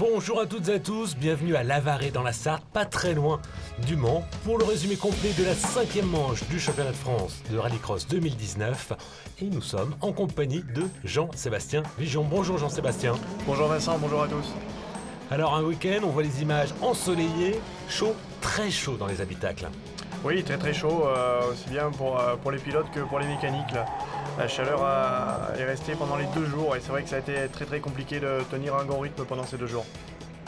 Bonjour à toutes et à tous, bienvenue à Lavaret dans la Sarthe, pas très loin du Mans, pour le résumé complet de la 5e manche du championnat de France de Rallycross 2019. Et nous sommes en compagnie de Jean-Sébastien Vigeon. Bonjour Jean-Sébastien. Bonjour Vincent, bonjour à tous. Alors un week-end, on voit les images ensoleillées, chaud, très chaud dans les habitacles. Oui, très chaud, aussi bien pour les pilotes que pour les mécaniques. Là. La chaleur est restée pendant les 2 jours et c'est vrai que ça a été très compliqué de tenir un bon rythme pendant ces 2 jours.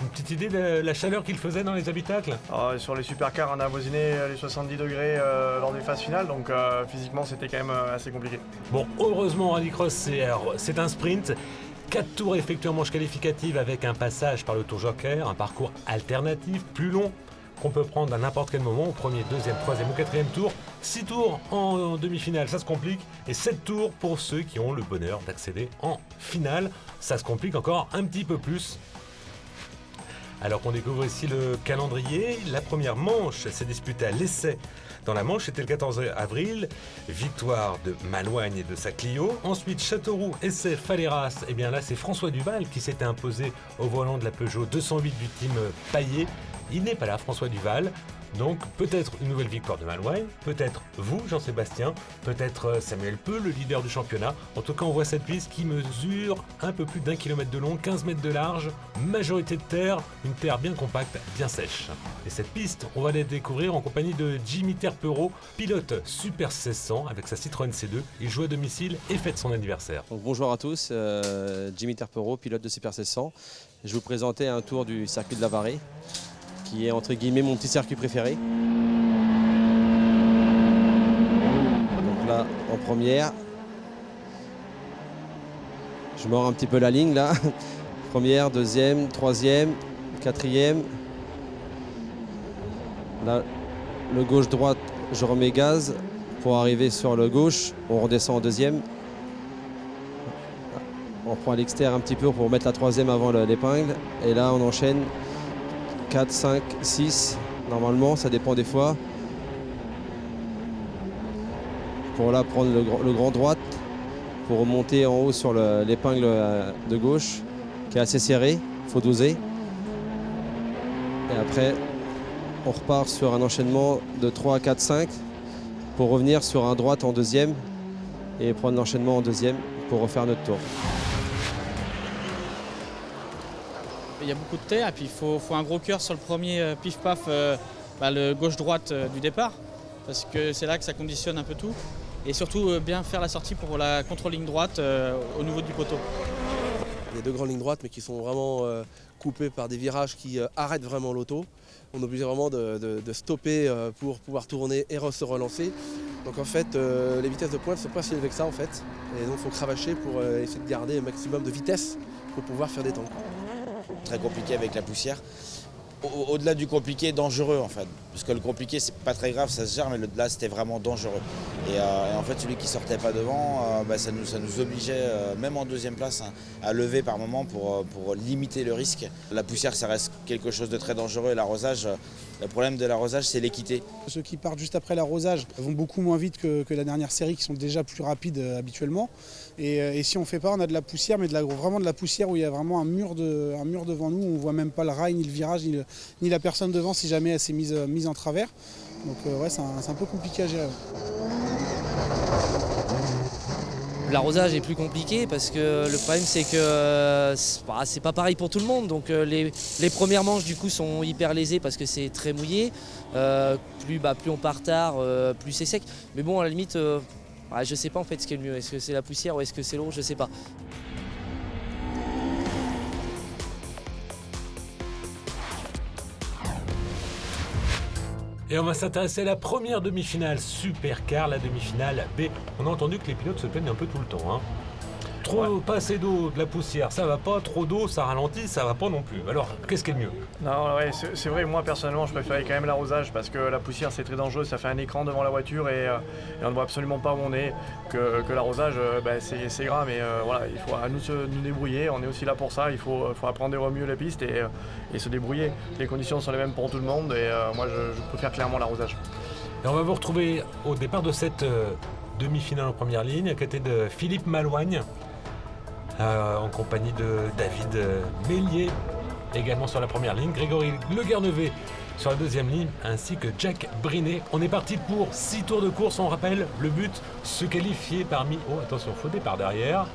Une petite idée de la chaleur qu'il faisait dans les habitacles ? Sur les supercars, on a avoisiné les 70 degrés lors des phases finales, donc physiquement c'était quand même assez compliqué. Bon, heureusement Rallycross c'est un sprint. 4 tours effectués en manche qualificative avec un passage par le tour Joker, un parcours alternatif plus long qu'on peut prendre à n'importe quel moment, au premier, deuxième, troisième ou quatrième tour. 6 tours en demi-finale, ça se complique. Et 7 tours pour ceux qui ont le bonheur d'accéder en finale. Ça se complique encore un petit peu plus. Alors qu'on découvre ici le calendrier, la première manche s'est disputée à l'essai. Dans la manche, c'était le 14 avril, victoire de Malouagne et de sa Clio. Ensuite, Châteauroux, essai Faleras. Et bien là, c'est François Duval qui s'était imposé au volant de la Peugeot 208 du team Paillet. Il n'est pas là, François Duval. Donc peut-être une nouvelle victoire de Malouagne, peut-être vous, Jean-Sébastien, peut-être Samuel Peu, le leader du championnat. En tout cas, on voit cette piste qui mesure un peu plus d'1 km de long, 15 mètres de large, majorité de terre, une terre bien compacte, bien sèche. Et cette piste, on va la découvrir en compagnie de Jimmy Terpereau, pilote Super 1600 avec sa Citroën C2. Il joue à domicile et fête son anniversaire. Donc, bonjour à tous, Jimmy Terpereau, pilote de Super 1600. Je vais vous présenter un tour du circuit de Lavaret, qui est entre guillemets mon petit circuit préféré. Donc là, en première, je mords un petit peu la ligne là. Première, deuxième, troisième, quatrième. Là, le gauche-droite, je remets gaz pour arriver sur le gauche. On redescend en deuxième. On prend à l'extérieur un petit peu pour mettre la troisième avant l'épingle. Et là, on enchaîne. 4, 5, 6, normalement, ça dépend des fois. Pour là prendre le grand droite, pour remonter en haut sur l'épingle de gauche, qui est assez serré, il faut doser. Et après, on repart sur un enchaînement de 3, 4, 5, pour revenir sur un droite en deuxième, et prendre l'enchaînement en deuxième pour refaire notre tour. Il y a beaucoup de terre et puis il faut un gros cœur sur le premier pif-paf, le gauche-droite du départ, parce que c'est là que ça conditionne un peu tout. Et surtout bien faire la sortie pour la contre-ligne droite au niveau du poteau. Il y a 2 grandes lignes droites mais qui sont vraiment coupées par des virages qui arrêtent vraiment l'auto. On est obligé vraiment de stopper pour pouvoir tourner et se relancer. Donc en fait les vitesses de pointe ne sont pas si élevées que ça en fait. Et donc il faut cravacher pour essayer de garder un maximum de vitesse pour pouvoir faire des temps. Très compliqué avec la poussière. Au-delà du compliqué, dangereux en fait. Parce que le compliqué, c'est pas très grave, ça se gère, mais là c'était vraiment dangereux. Et en fait, celui qui sortait pas devant, ça nous obligeait, même en deuxième place, à lever par moment pour limiter le risque. La poussière, ça reste quelque chose de très dangereux. Et l'arrosage, le problème de l'arrosage, c'est l'équité. Ceux qui partent juste après l'arrosage vont beaucoup moins vite que la dernière série, qui sont déjà plus rapides habituellement. Et si on ne fait pas, on a de la poussière, mais vraiment de la poussière où il y a vraiment un mur devant nous. On ne voit même pas le rail, ni le virage, ni la personne devant si jamais elle s'est mise en travers. Donc ouais, c'est un peu compliqué à gérer. L'arrosage est plus compliqué parce que le problème c'est que c'est pas pareil pour tout le monde. Donc les premières manches du coup sont hyper lésées parce que c'est très mouillé. Plus on part tard, plus c'est sec. Mais bon, à la limite, je sais pas en fait ce qui est le mieux. Est-ce que c'est la poussière ou est-ce que c'est l'eau? Je sais pas. Et on va s'intéresser à la première demi-finale Supercar, la demi-finale B. On a entendu que les pilotes se plaignent un peu tout le temps. Pas assez d'eau, de la poussière, ça va pas. Trop d'eau, ça ralentit, ça va pas non plus. Alors, qu'est-ce qui est le mieux? Non, ouais, c'est vrai, moi personnellement, je préférais quand même l'arrosage parce que la poussière, c'est très dangereux, ça fait un écran devant la voiture et on ne voit absolument pas où on est. Que l'arrosage, c'est grave, mais voilà, il faut à nous débrouiller. On est aussi là pour ça, il faut apprendre au mieux la piste et se débrouiller. Les conditions sont les mêmes pour tout le monde et moi, je préfère clairement l'arrosage. Et on va vous retrouver au départ de cette demi-finale en première ligne, à côté de Philippe Malouagne, en compagnie de David Mélier, également sur la première ligne, Grégory Le Guernevet sur la deuxième ligne, ainsi que Jack Brinet. On est parti pour 6 tours de course, on rappelle le but, se qualifier parmi... Oh attention, faux départ derrière.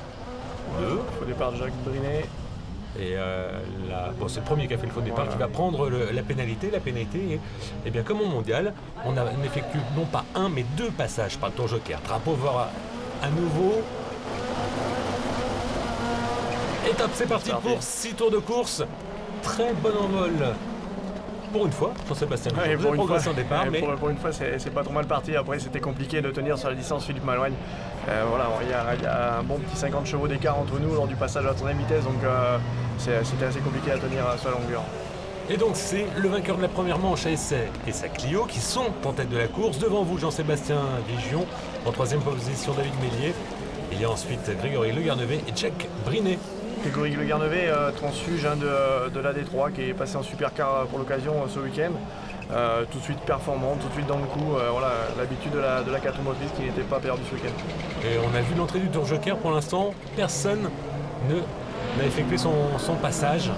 Faux départ de Jack Brinet. Et bon, c'est le premier qui a fait le faux départ, qui va prendre la pénalité. La pénalité, et bien comme au mondial, on effectue non pas un, mais 2 passages par le tour joker. Drapeau vert à nouveau. Et top, c'est parti pour 6 tours de course. Très bon envol. Pour une fois, Jean-Sébastien Vigeon, vous avez progressé en départ, mais... Pour une fois, c'est pas trop mal parti. Après, c'était compliqué de tenir sur la distance Philippe Malouin. Voilà, il y a un bon petit 50 chevaux d'écart entre nous lors du passage à la 3e vitesse, donc c'était assez compliqué à tenir sur la longueur. Et donc c'est le vainqueur de la première manche à essai et sa Clio qui sont en tête de la course. Devant vous, Jean-Sébastien Vigeon. En 3e position, David Mélier. Il y a ensuite Grégory Le Guernevet et Jack Brinet. Grégory Le Guernevet, transfuge de la D3 qui est passé en supercar pour l'occasion ce week-end. Tout de suite performant, tout de suite dans le coup. Voilà, l'habitude de la 4 motrice qui n'était pas perdue ce week-end. Et on a vu l'entrée du Tour Joker. Pour l'instant, personne n'a effectué son passage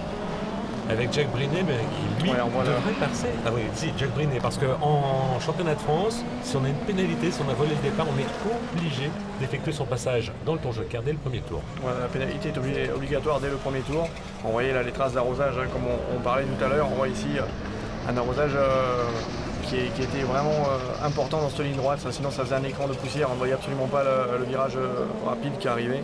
avec Jack Brinet, mais qui lui devrait passer. Ah oui, si, Jack Brinet, parce qu'en championnat de France, si on a une pénalité, si on a volé le départ, on est obligé d'effectuer son passage dans le Tour Joker dès le premier tour. Voilà, la pénalité est obligatoire dès le premier tour. On voyait là les traces d'arrosage, comme on parlait tout à l'heure. On voit ici un arrosage qui était vraiment important dans cette ligne droite. Sinon, ça faisait un écran de poussière. On ne voyait absolument pas le virage rapide qui arrivait.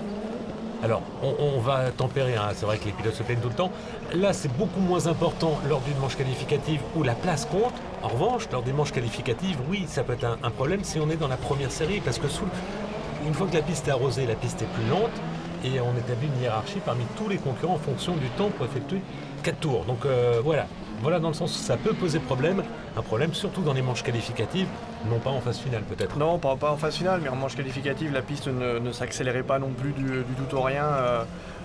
Alors, on va tempérer, hein. C'est vrai que les pilotes se plaignent tout le temps. Là, c'est beaucoup moins important lors d'une manche qualificative où la place compte. En revanche, lors des manches qualificatives, oui, ça peut être un problème si on est dans la première série, parce que une fois que la piste est arrosée, la piste est plus lente, et on établit une hiérarchie parmi tous les concurrents en fonction du temps pour effectuer 4 tours. Donc voilà dans le sens où ça peut poser problème, un problème surtout dans les manches qualificatives, non pas en phase finale peut-être. Non, pas en phase finale, mais en manche qualificative, la piste ne s'accélérait pas non plus du tout au rien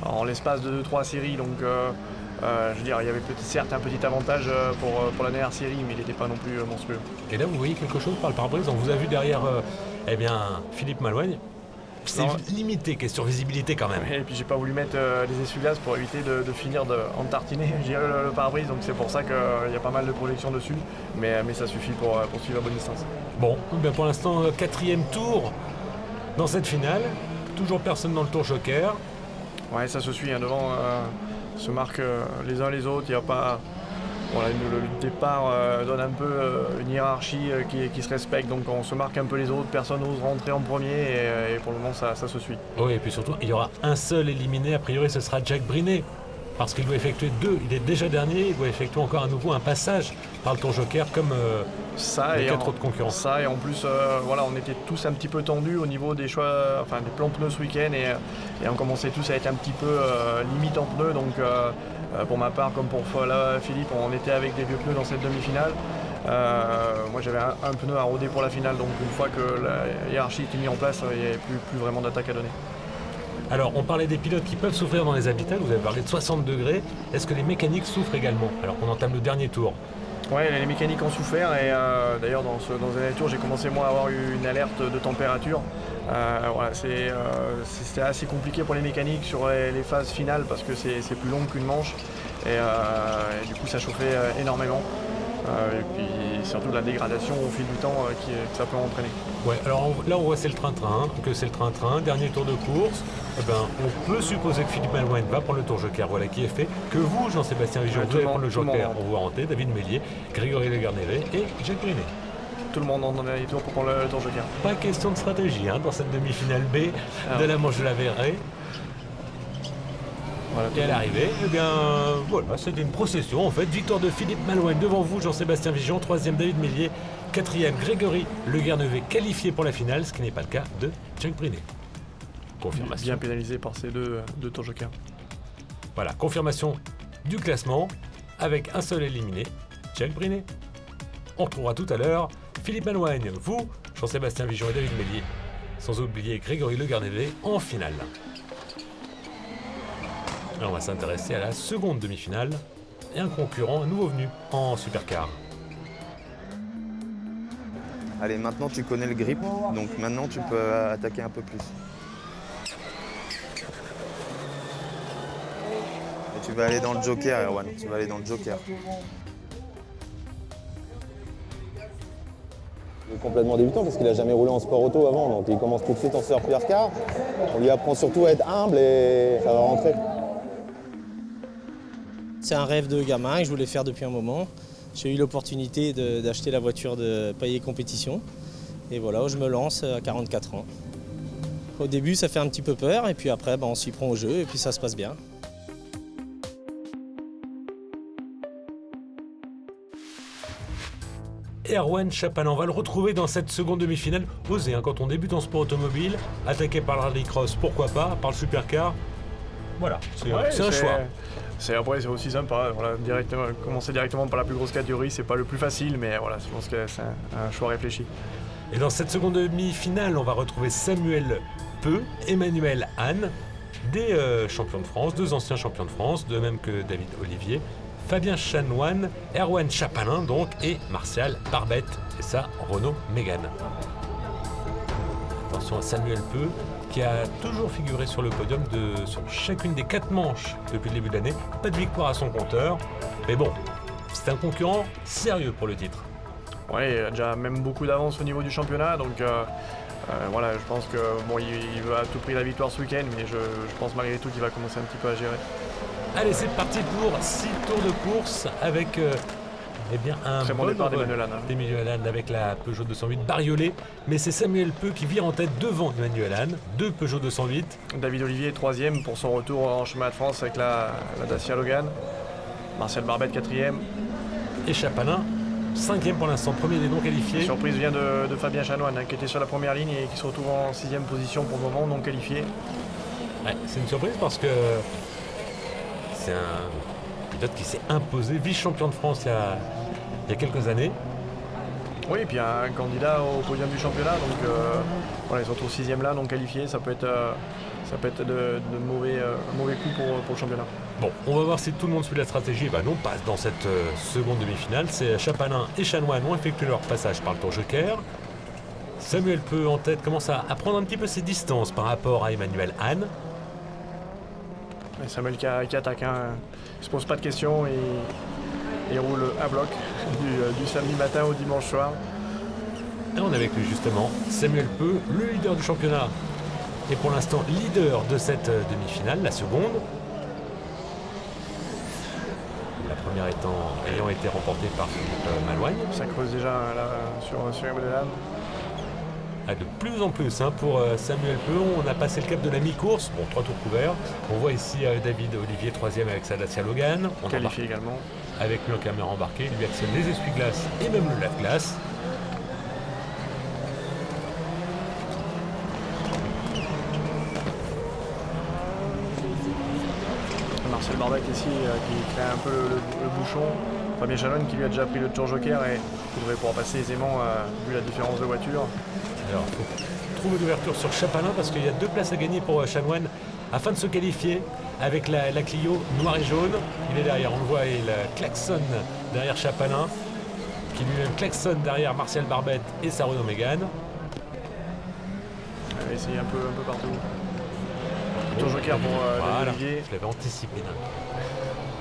en l'espace de 2-3 séries. Donc je veux dire, il y avait certes un petit avantage pour la dernière série, mais il n'était pas non plus monstrueux. Et là, vous voyez quelque chose par le pare-brise. On vous a vu derrière Philippe Malouin. C'est limité, question visibilité quand même. Et puis j'ai pas voulu mettre les essuie-glaces pour éviter de finir en tartiner le pare-brise, donc c'est pour ça qu'il y a pas mal de projection dessus, mais ça suffit pour suivre à bonne distance. Bon, bien pour l'instant, 4e tour dans cette finale, toujours personne dans le Tour Joker. Ouais, ça se suit, hein, devant se marquent les uns les autres, il n'y a pas... Voilà, le départ donne un peu une hiérarchie qui se respecte, donc on se marque un peu les autres, personne n'ose rentrer en premier et pour le moment ça se suit. Oui, et puis surtout, il y aura un seul éliminé, a priori ce sera Jack Brinet, parce qu'il doit effectuer 2, il est déjà dernier, il doit effectuer encore à nouveau un passage par le Tour Joker comme les 4 autres concurrents. Ça et en plus, voilà, on était tous un petit peu tendus au niveau des choix, enfin des plans pneus ce week-end et on commençait tous à être un petit peu limite en pneus, donc pour ma part, comme pour Philippe, on était avec des vieux pneus dans cette demi-finale. Moi j'avais un pneu à rôder pour la finale, donc une fois que la hiérarchie était mise en place, il n'y avait plus vraiment d'attaque à donner. Alors on parlait des pilotes qui peuvent souffrir dans les habitacles, vous avez parlé de 60 degrés, est-ce que les mécaniques souffrent également alors qu'on entame le dernier tour? Oui, les mécaniques ont souffert et d'ailleurs dans ce dernier tour j'ai commencé moi à avoir eu une alerte de température. Voilà, c'était assez compliqué pour les mécaniques sur les phases finales parce que c'est plus long qu'une manche et du coup ça chauffait énormément. Et puis surtout de la dégradation au fil du temps que ça peut entraîner. Ouais, alors là on voit c'est le train-train, dernier tour de course. Eh ben, on peut supposer que Philippe Malouin va prendre le Tour Joker, voilà qui est fait. Que vous, Jean-Sébastien Vigeon, vous allez prendre le Joker, on vous voit en tête, David Mélier, Grégory Le Guernevet et Jack Brinet. Tout le monde en dernier tour pour prendre le Tour Joker. Pas question de stratégie dans cette demi-finale B de la manche de la Verrée. Voilà, et à l'arrivée, eh bien voilà, c'était une procession en fait. Victoire de Philippe Malouin devant vous, Jean-Sébastien Vigeon, 3e David Mélier, 4e Grégory Le Guernevet qualifié pour la finale, ce qui n'est pas le cas de Jack Brinet. Confirmation. Bien pénalisé par ces deux Tour Joker. Voilà, confirmation du classement avec un seul éliminé, Jack Brinet. On retrouvera tout à l'heure Philippe Malouin, vous, Jean-Sébastien Vigeon et David Mélier, sans oublier Grégory Le Guernevet en finale. Alors on va s'intéresser à la seconde demi-finale et un concurrent, un nouveau venu en supercar. Allez, maintenant tu connais le grip, donc maintenant tu peux attaquer un peu plus. Tu vas aller dans le joker, Erwan. Tu vas aller dans le joker. Il est complètement débutant parce qu'il n'a jamais roulé en sport auto avant, donc il commence tout de suite en supercar. On lui apprend surtout à être humble et ça va rentrer. C'est un rêve de gamin que je voulais faire depuis un moment. J'ai eu l'opportunité d'acheter la voiture de Paillet Compétition. Et voilà, je me lance à 44 ans. Au début, ça fait un petit peu peur, et puis après, on s'y prend au jeu, et puis ça se passe bien. Erwan Chapalin, on va le retrouver dans cette seconde demi-finale. Osé, quand on débute en sport automobile, attaqué par le rallycross, pourquoi pas, par le supercar. Voilà, c'est un choix. Après, c'est aussi sympa. Voilà, commencer directement par la plus grosse catégorie, c'est pas le plus facile, mais voilà, je pense que c'est un choix réfléchi. Et dans cette seconde demi-finale, on va retrouver Samuel Peu, Emmanuel Hahn, des champions de France, 2 anciens champions de France, de même que David Olivier, Fabien Chanoine, Erwan Chapalin donc, et Martial Barbette, et ça, Renault Mégane. Attention à Samuel Peu, qui a toujours figuré sur le podium sur chacune des 4 manches depuis le début de l'année. Pas de victoire à son compteur, mais bon, c'est un concurrent sérieux pour le titre. Oui, il a déjà même beaucoup d'avance au niveau du championnat, donc voilà, je pense que il veut à tout prix la victoire ce week-end, mais je pense malgré tout qu'il va commencer un petit peu à gérer. Allez, c'est parti pour 6 tours de course avec un très bon départ d'Emmanuel Hahn avec la Peugeot 208 bariolée, mais c'est Samuel Peu qui vire en tête devant Emmanuel Hahn, 2 Peugeot 208. David Olivier 3e pour son retour en chemin de France avec la Dacia Logan. Martial Barbette 4e. Et Chapalin 5e pour l'instant, premier des non qualifiés. La surprise vient de Fabien Chanoine, qui était sur la première ligne et qui se retrouve en 6e position pour le moment, non qualifié. Ouais, c'est une surprise parce que c'est un pilote qui s'est imposé, vice-champion de France il y a quelques années. Oui, et puis un candidat au podium du championnat, donc voilà, il se retrouve 6e là, non qualifié, ça peut être de mauvais coups pour le championnat. Bon, on va voir si tout le monde suit la stratégie. On passe dans cette seconde demi-finale. C'est Chapalin et Chanoine ont effectué leur passage par le Tour Joker. Samuel Peu en tête commence à prendre un petit peu ses distances par rapport à Emmanuel Hahn. Et Samuel qui attaque, il ne se pose pas de questions et il roule à bloc du samedi matin au dimanche soir. Et on est avec lui justement, Samuel Peu, le leader du championnat. Et pour l'instant, leader de cette demi-finale, la seconde. La première ayant été remportée par Philippe Malouagne. Ça creuse déjà là, sur Emmanuel Hahn. De plus en plus pour Samuel Peu, on a passé le cap de la mi-course, 3 tours couverts. On voit ici David Olivier 3e avec sa Dacia Logan. On qualifié également. Avec lui en caméra embarquée, lui accède les essuie-glaces et même le lave-glace. Martial Barbette ici qui crée un peu le bouchon. Fabien Chanoine qui lui a déjà pris le Tour Joker et qui devrait pouvoir passer aisément vu la différence de voiture. Alors, il faut trouver l'ouverture sur Chapalin parce qu'il y a 2 places à gagner pour Chanoine afin de se qualifier avec la Clio noire et jaune. Il est derrière, on le voit, il klaxonne derrière Chapalin, qui lui-même klaxonne derrière Martial Barbette et sa Renault Mégane. Il va essayer un peu partout. Tour Joker pour Olivier. Je l'avais anticipé.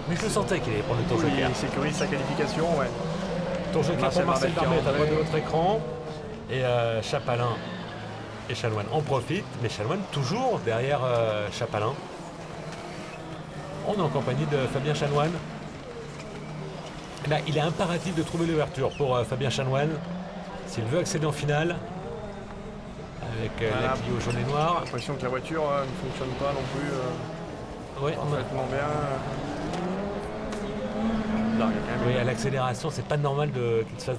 Mais je le sentais qu'il allait prendre le Tour Joker. Il sécurise sa qualification, ouais. Tour Joker pour Martial Barbette à droite de votre écran. Et Chapalin et Chanoine en profitent, mais Chanoine toujours derrière Chapalin. On est en compagnie de Fabien Chanoine. Là, il est impératif de trouver l'ouverture pour Fabien Chanoine s'il veut accéder en finale avec la Clio jaune et noire. J'ai l'impression que la voiture ne fonctionne pas non plus parfaitement bien. Oui, à l'accélération, c'est pas normal qu'il se fasse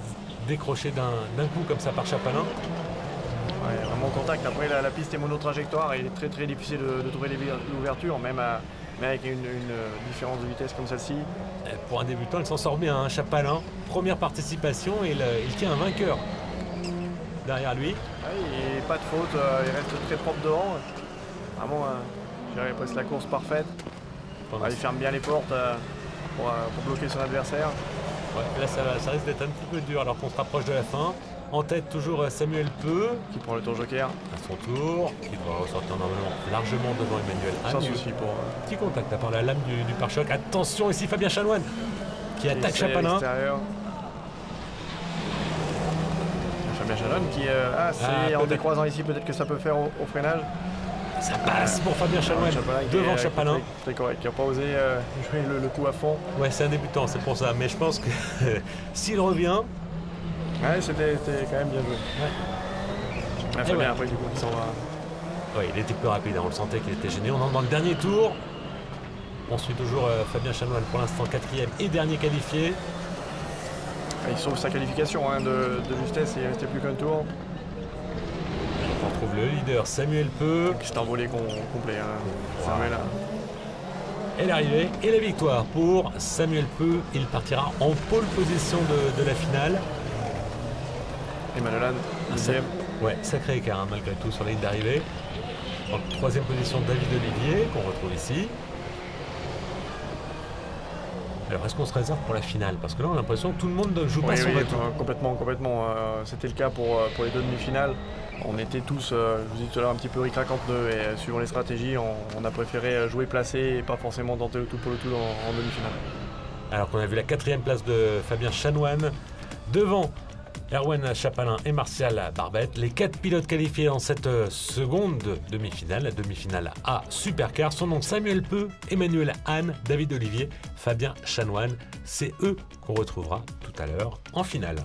décrocher d'un coup comme ça par Chapalin. Ouais, vraiment au contact. Après, la piste est monotrajectoire et il est très très difficile de trouver l'ouverture, même avec une différence de vitesse comme celle-ci. Pour un débutant, il s'en sort bien, Chapalin. Première participation et il tient un vainqueur derrière lui. Ouais, et pas de faute, il reste très propre devant. Vraiment, j'ai presque la course parfaite. Il ferme bien les portes pour bloquer son adversaire. Ouais, là, ça risque d'être un petit peu dur alors qu'on se rapproche de la fin. En tête, toujours Samuel Peu. Qui prend le tour joker. À son tour, qui doit ressortir normalement largement devant Emmanuel Hahn. Sans souci pour... Petit contact à part la lame du pare-choc. Attention ici, Fabien Chanoine qui attaque Chapalin. Fabien Chanoine qui... en décroisant ici, peut-être que ça peut faire au freinage. Ça passe pour Fabien Chanoine devant Chapalin. Très correct, qui n'a pas osé jouer le coup à fond. Ouais, c'est un débutant, c'est pour ça. Mais je pense que s'il revient... Ouais, c'était quand même bien joué. Ouais. Fabien, après, du coup, il s'en va. Oui, il était peu rapide, on le sentait qu'il était gêné. On entre dans le dernier tour. On suit toujours Fabien Chanoine, pour l'instant 4e et dernier qualifié. Il sauve sa qualification de justesse, il ne restait plus qu'un tour. On retrouve le leader Samuel Peu. C'est un volet complet. Samuel. Et l'arrivée et la victoire pour Samuel Peu. Il partira en pole position de la finale. Emmanuel Hahn, deuxième. Ouais, sacré écart malgré tout sur la ligne d'arrivée. En 3e position, David Olivier, qu'on retrouve ici. Alors, est-ce qu'on se réserve pour la finale? Parce que là, on a l'impression que tout le monde joue pas son bateau. Complètement. C'était le cas pour les 2 demi-finales. On était tous, je vous dis tout à l'heure, un petit peu ric-rac entre deux. Et suivant les stratégies, on a préféré jouer placé et pas forcément tenter le tout pour le tout en demi-finale. Alors qu'on a vu la 4e place de Fabien Chanoine devant Erwan Chapalin et Martial Barbette. Les 4 pilotes qualifiés en cette seconde demi-finale, la demi-finale A Supercar, sont donc Samuel Peu, Emmanuel Hahn, David Olivier, Fabien Chanoine. C'est eux qu'on retrouvera tout à l'heure en finale.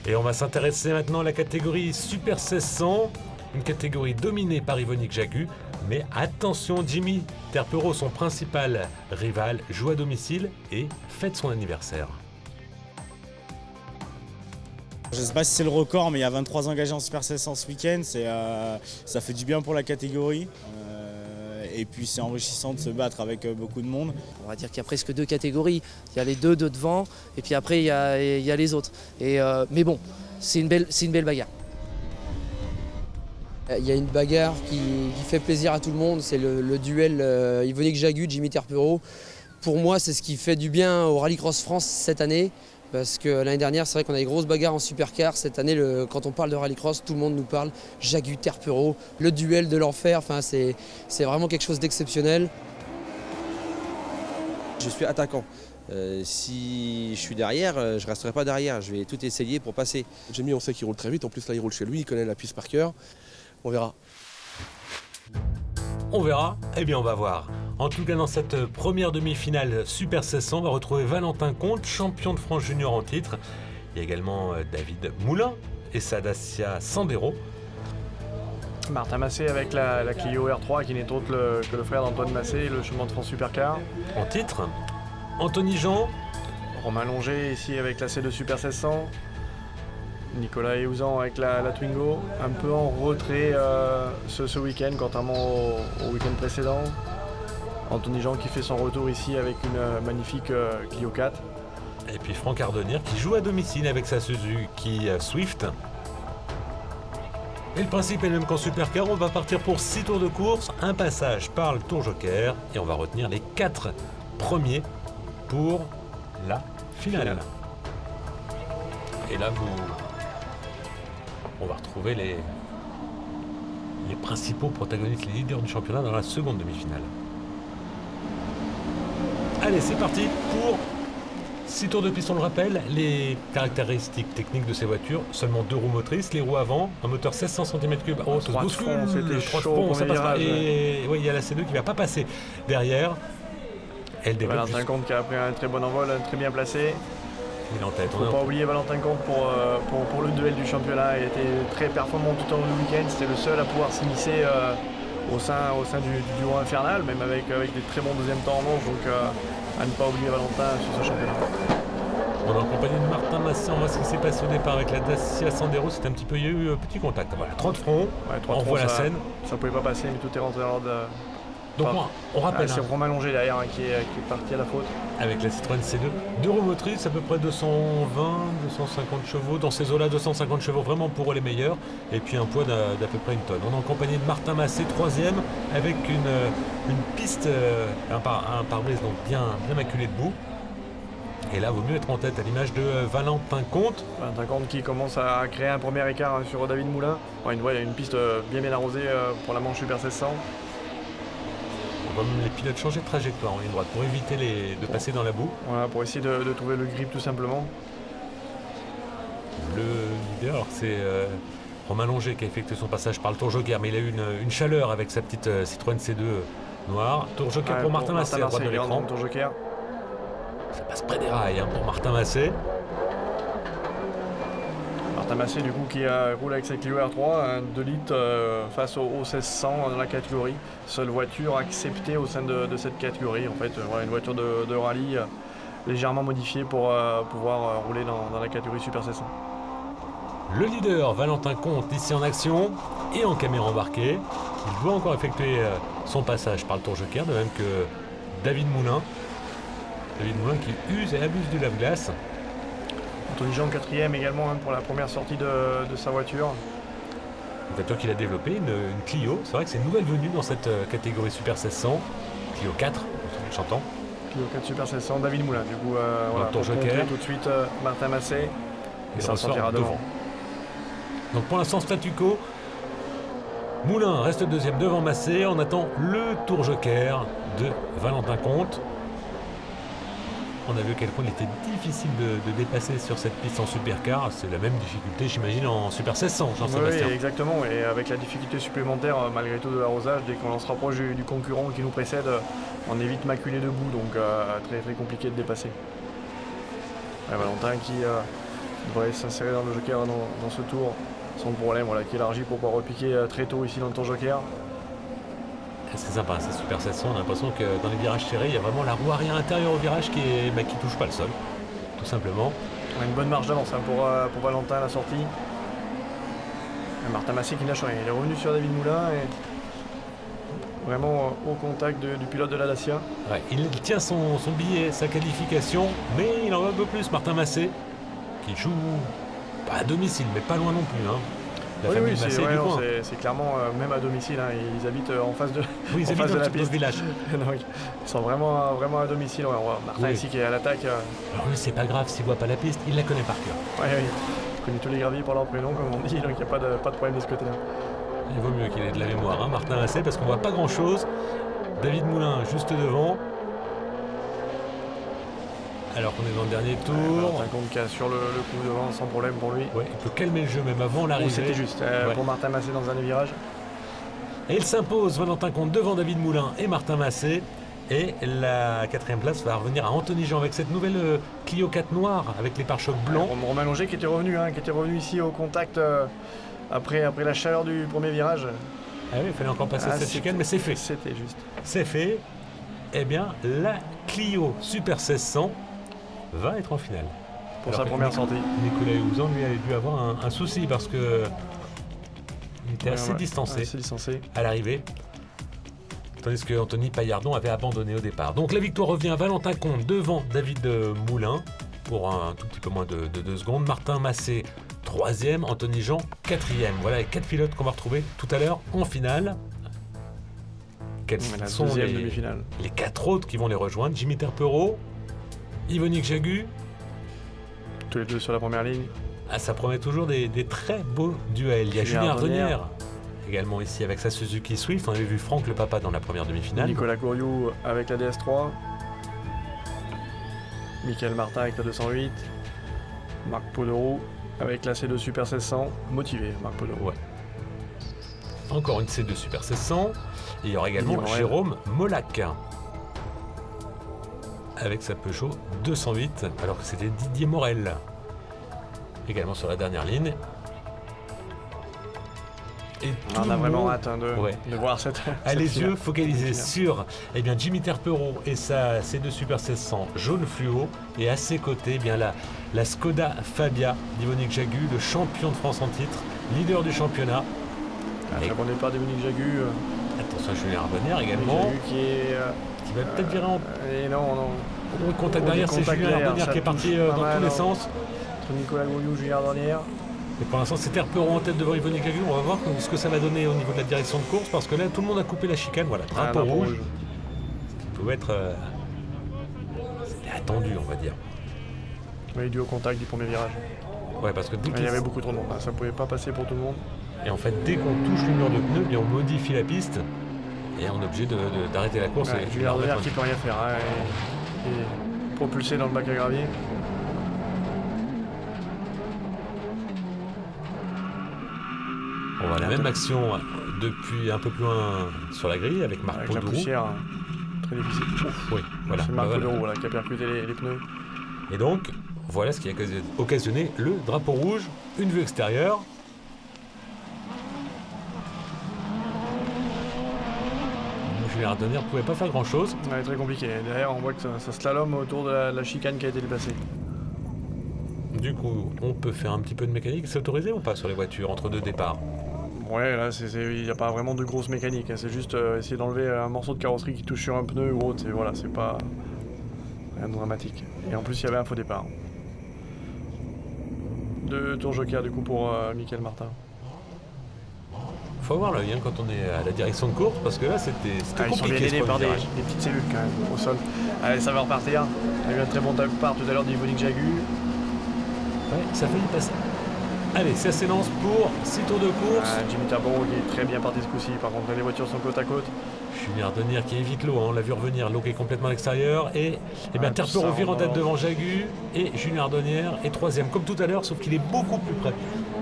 Et on va s'intéresser maintenant à la catégorie Super 1600, une catégorie dominée par Yvonique Jagu. Mais attention, Jimmy Terpero, son principal rival, joue à domicile et fête son anniversaire. Je ne sais pas si c'est le record, mais il y a 23 engagés en Super 1600 ce week-end. Ça fait du bien pour la catégorie. Et puis c'est enrichissant de se battre avec beaucoup de monde. On va dire qu'il y a presque 2 catégories. Il y a les deux de devant et puis après il y a les autres. Mais bon, c'est une belle bagarre. Il y a une bagarre qui fait plaisir à tout le monde, c'est le duel Yvonique Jagu, Jimmy Terpero. Pour moi, c'est ce qui fait du bien au Rallycross France cette année, parce que l'année dernière, c'est vrai qu'on a des grosses bagarres en supercar. Cette année, quand on parle de Rallycross, tout le monde nous parle Jagu, Terpero, le duel de l'enfer. Enfin, c'est vraiment quelque chose d'exceptionnel. Je suis attaquant. Si je suis derrière, je ne resterai pas derrière. Je vais tout essayer pour passer. Jimmy, on sait qu'il roule très vite. En plus, là, il roule chez lui. Il connaît la piste par cœur. On verra. On verra? Eh bien, on va voir. En tout cas, dans cette première demi-finale Super 1600, on va retrouver Valentin Comte, champion de France junior en titre. Il y a également David Moulin et sa Dacia Sandero. Martin Massé avec la Clio R3 qui n'est autre que le frère d'Antoine Massé, le champion de France Supercar. En titre, Anthony Jean. Romain Longer ici avec la C2 Super 1600. Nicolas Eouzan avec la Twingo, un peu en retrait ce week-end, contrairement au week-end précédent. Anthony Jean qui fait son retour ici avec une magnifique Clio 4. Et puis Franck Ardonnier qui joue à domicile avec sa Suzuki Swift. Et le principe est le même qu'en Supercar, on va partir pour 6 tours de course, un passage par le tour joker et on va retenir les 4 premiers pour la finale. Et là, on va retrouver les principaux protagonistes, les leaders du championnat dans la seconde demi-finale. Allez, c'est parti pour 6 tours de piste, on le rappelle. Les caractéristiques techniques de ces voitures, seulement 2 roues motrices, les roues avant, un moteur 1600 cm3. Oh, 3 de front, c'était chaud, ça passe pas. Et oui, il y a la C2 qui va pas passer derrière. Elle développe. Valentin Comte qui a pris un très bon envol, très bien placé. Il est en tête. Il ne faut pas oublier Valentin Comte pour le duel du championnat. Il était très performant tout au long du week-end. C'était le seul à pouvoir s'immiscer au sein du duo infernal, même avec des très bons deuxièmes temps en manche. Donc à ne pas oublier Valentin sur ce championnat. On est en compagnie de Martin Massé. On voit ce qui s'est passé au départ avec la Dacia Sandero. C'était un petit peu, il y a eu un petit contact. Voilà, 3 de front. Ouais, on voit la scène. Ça ne pouvait pas passer, mais tout est rentré dans l'ordre Donc on rappelle. C'est Romain Longé derrière qui est parti à la faute. Avec la Citroën C2, 2 roues motrices, à peu près 220, 250 chevaux, dans ces eaux-là 250 chevaux vraiment pour les meilleurs, et puis un poids d'à peu près une tonne. On est en compagnie de Martin Massé, 3e, avec une piste, un pare-brise donc bien maculé de boue. Et là, il vaut mieux être en tête, à l'image de Valentin Comte. Valentin Comte qui commence à créer un premier écart sur David Moulin. Une piste bien arrosée pour la manche Super 1600. On va même les pilotes changer de trajectoire en ligne droite pour éviter de passer dans la boue. Voilà, pour essayer de trouver le grip tout simplement. Le leader, c'est Romain Longé qui a effectué son passage par le Tour Joker, mais il a eu une chaleur avec sa petite Citroën C2 noire. Tour Joker pour Martin Massé à droite de l'écran. Tour Joker. Ça passe près des rails pour Martin Massé. Martin Massé du coup qui roule avec sa Clio R3, un 2 litres face au 1600 dans la catégorie. Seule voiture acceptée au sein de cette catégorie. En fait, une voiture de rallye légèrement modifiée pour pouvoir rouler dans la catégorie Super 1600. Le leader, Valentin Comte, ici en action et en caméra embarquée. Il doit encore effectuer son passage par le Tour Joker, de même que David Moulin. David Moulin qui use et abuse du lave-glace. Anthony Jean 4e également pour la première sortie de sa voiture. Une voiture qu'il a développée, une Clio. C'est vrai que c'est une nouvelle venue dans cette catégorie Super 1600. Clio 4, j'entends. Clio 4 Super 1600, David Moulin. Du coup, Tour Joker. Tout de suite Martin Massé. Et ça sortira devant. Donc pour l'instant, statu quo. Moulin reste deuxième devant Massé. On attend le Tour Joker de Valentin Comte. On a vu à quel point il était difficile de dépasser sur cette piste en supercar. C'est la même difficulté, j'imagine, en Super 1600, Jean-Sébastien. Oui, exactement. Et avec la difficulté supplémentaire, malgré tout, de l'arrosage, dès qu'on se rapproche du concurrent qui nous précède, on est vite maculé debout. Donc très très compliqué de dépasser. Valentin qui devrait s'insérer dans le Joker dans ce tour sans problème, qui élargit pour pouvoir repiquer très tôt ici dans le Tour Joker. C'est sympa, c'est Super 1600, on a l'impression que dans les virages serrés, il y a vraiment la roue arrière intérieure au virage qui touche pas le sol, tout simplement. On a une bonne marge d'avance pour Valentin à la sortie. Et Martin Massé qui lâche rien, il est revenu sur David Moulin et vraiment au contact du pilote de la Dacia. Ouais, il tient son billet, sa qualification, mais il en veut un peu plus, Martin Massé, qui joue pas à domicile, mais pas loin non plus. Oui, c'est clairement, même à domicile, ils habitent en face de, oui, ils habitent de la piste. Village. Donc, ils sont vraiment à domicile. Martin ici qui est à l'attaque. Alors lui, c'est pas grave s'il voit pas la piste, il la connaît par cœur. Oui, il connaît tous les graviers par leur prénom, comme on dit, donc il n'y a pas de problème de ce côté-là. Il vaut mieux qu'il ait de la mémoire, Martin Massé, parce qu'on voit pas grand-chose. David Moulin juste devant. Alors qu'on est dans le dernier tour. Valentin Comte qui a sur le coup devant sans problème pour lui. Ouais, il peut calmer le jeu même avant l'arrivée. C'était juste pour Martin Massé dans un des virages. Et il s'impose, Valentin Comte devant David Moulin et Martin Massé. Et la 4e place va revenir à Anthony Jean avec cette nouvelle Clio 4 noire avec les pare-chocs blancs. Romain Longé qui était revenu ici au contact après la chaleur du premier virage. Ah oui, il fallait encore passer cette chicane, mais c'est fait. C'était juste. C'est fait. Eh bien, la Clio Super 1600 va être en finale. Pour sa première sortie. Nicolas Houzan lui a dû avoir un souci parce que il était assez distancé à l'arrivée. Tandis que Anthony Paillardon avait abandonné au départ. Donc la victoire revient à Valentin Comte devant David Moulin pour un tout petit peu moins de 2 secondes. Martin Massé 3e, Anthony Jean 4e. Voilà les 4 pilotes qu'on va retrouver tout à l'heure en finale. Quels sont les 4 autres qui vont les rejoindre? Jimmy Terpereau, Yvonique Jagu. Tous les deux sur la première ligne. Ah, ça promet toujours des très beaux duels. Il y a Julien Ardonnière également ici avec sa Suzuki Swift. On avait vu Franck le papa dans la première demi-finale. Nicolas Couriou avec la DS3. Michael Martin avec la 208. Marc Poderou avec la C2 Super 1600. Motivé, Marc Poderou. Ouais. Encore une C2 Super 1600. Et il y aura également Jérôme Molac avec sa Peugeot 208, alors que c'était Didier Morel également sur la dernière ligne. Et on a vraiment hâte de voir cette les yeux focalisés sur Jimmy Terpereau et sa C2 Super 1600 jaune fluo, et à ses côtés la Skoda Fabia d'Yvonique Jagu, le champion de France en titre, leader du championnat. Très bon départ d'Yvonique Jagu. Attention à Julien Ardonnière également. Qui va peut-être virer en... Et non. Le contact derrière, c'est Julien Ardonnière qui est parti dans tous les sens. Entre Nicolas Gouriou, Julien Ardonnière. Et pour l'instant, c'est Terpereau en tête devant Yvonique Jagu. On va voir ce que ça va donner au niveau de la direction de course, parce que là, tout le monde a coupé la chicane. Voilà, drapeau rouge. Ce qui pouvait être... C'était attendu, on va dire. Oui, dû au contact du premier virage. Ouais, parce que il y avait beaucoup trop de monde. Ça pouvait pas passer pour tout le monde. Et en fait, dès qu'on touche le mur de pneus, on modifie la piste. Et on est obligé d'arrêter la course. Ouais, Julien Ardonnière qui peut rien faire. Et propulsé dans le bac à gravier. On voit la même action depuis un peu plus loin sur la grille avec Marc Poderoux. La poussière, très difficile. Oui, voilà. C'est Marc Poderoux qui a percuté les pneus. Et donc, voilà ce qui a occasionné le drapeau rouge. Une vue extérieure. Julien Ardonnière ne pouvait pas faire grand-chose. Ouais, très compliqué. Derrière, on voit que ça slalome autour de la chicane qui a été déplacée. Du coup, on peut faire un petit peu de mécanique. C'est autorisé ou pas sur les voitures entre deux départs? Ouais, là, il n'y a pas vraiment de grosse mécanique. C'est juste essayer d'enlever un morceau de carrosserie qui touche sur un pneu ou autre. Voilà, c'est pas rien de dramatique. Et en plus, il y avait un faux départ. 2 tours joker du coup pour Michael Martin. Faut avoir l'œil quand on est à la direction de course, parce que là, c'était compliqué. Ils sont bien aidés par des petites cellules quand même au sol. Allez, ça va repartir. Il y a eu un très bon départ tout à l'heure d'Yvonique Jagu. Ouais, ça a failli passer. Allez, ça s'élance pour 6 tours de course. Jimmy Terpereau qui est très bien parti ce coup-ci. Par contre, les voitures sont côte à côte. Julien Ardonnière qui évite l'eau, on l'a vu revenir, l'eau qui est complètement à l'extérieur. Et bien Terpereau vire en tête devant Jagu. Et Julien Ardonnière est 3ème, comme tout à l'heure, sauf qu'il est beaucoup plus près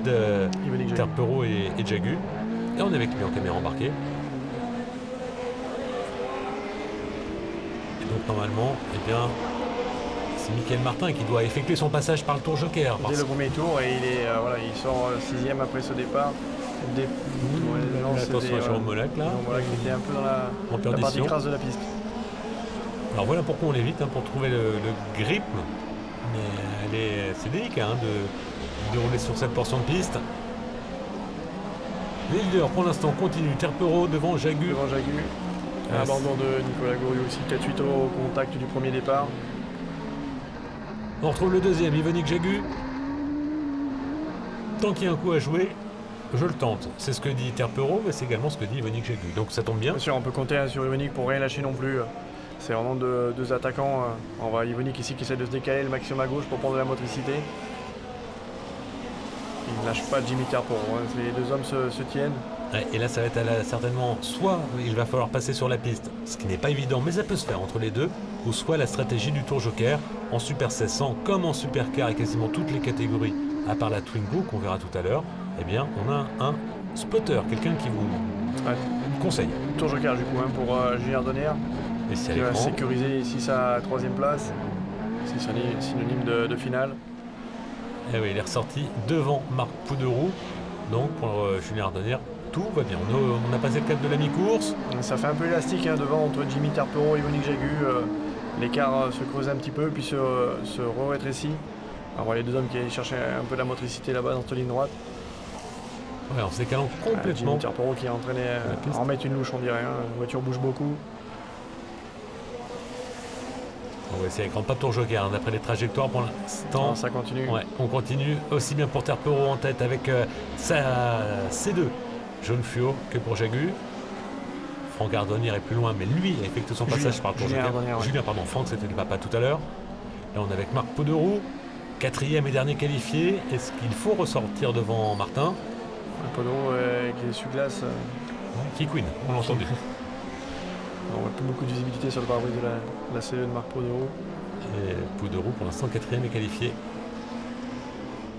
de Terpereau et Jagu. Et on est avec lui en caméra embarquée. Et donc normalement, c'est Michael Martin qui doit effectuer son passage par le tour joker. Dès le premier tour, et il sort 6ème après ce départ. Attention à Jérôme Molac là. Jérôme Molac qui était un peu dans la partie crasse de la piste. Alors voilà pourquoi on l'évite, pour trouver le grip. Mais c'est délicat de rouler sur cette portion de piste. Les leaders pour l'instant continuent. Terpereau devant Jagu. Un abandon de Nicolas Gouriou aussi, 4-8 au contact du premier départ. On retrouve le deuxième, Yvonique Jagu. Tant qu'il y a un coup à jouer, je le tente. C'est ce que dit Terpereau, mais c'est également ce que dit Yvonique Jagu. Donc ça tombe bien. Bien sûr, on peut compter sur Yvonique pour rien lâcher non plus. C'est vraiment deux attaquants. On voit Yvonique ici qui essaie de se décaler le maximum à gauche pour prendre de la motricité. Il ne lâche pas Jimmy Terpereau. Les deux hommes se tiennent. Ouais, et là, ça va être certainement soit il va falloir passer sur la piste, ce qui n'est pas évident, mais ça peut se faire entre les deux, ou soit la stratégie du tour joker en Super 1600, comme en Supercar et quasiment toutes les catégories, à part la Twingo qu'on verra tout à l'heure. Eh bien, on a un spotter, quelqu'un qui vous conseille. Tour joker du coup pour Julien Ardonnière, qui va sécuriser ici sa 3ème place. C'est synonyme de finale. Et oui, il est ressorti devant Marc Poderoux. Donc pour Julien Ardonnière, tout va bien. On a passé le cap de la mi-course. Ça fait un peu élastique devant entre Jimmy Terpereau et Yvonique Jagu. L'écart se creuse un petit peu puis se rétrécit. On voit les deux hommes qui cherchaient un peu la motricité là-bas dans cette ligne droite. Ouais, en se décalant complètement. Jimmy Terpereau qui est entraîné à remettre une louche, on dirait. La voiture bouge beaucoup. On va essayer avec un pas de tour joker d'après les trajectoires pour l'instant. Ça continue. Ouais, on continue aussi bien pour Terpereau en tête avec sa C2 jaune fluo que pour Jagu. Franck Ardonnière est plus loin, mais lui a effectué son passage par le tour joker. Julien, pardon, Franck, c'était le papa tout à l'heure. Là, on est avec Marc Poderoux, 4e et dernier qualifié. Est-ce qu'il faut ressortir devant Martin? Poderoux avec les essuie-glaces. Qui queen, on l'a entendu. On voit plus beaucoup de visibilité sur le pare-brise de la CE de Marc Poderoux. Et Poderoux, pour l'instant, 4e et qualifié.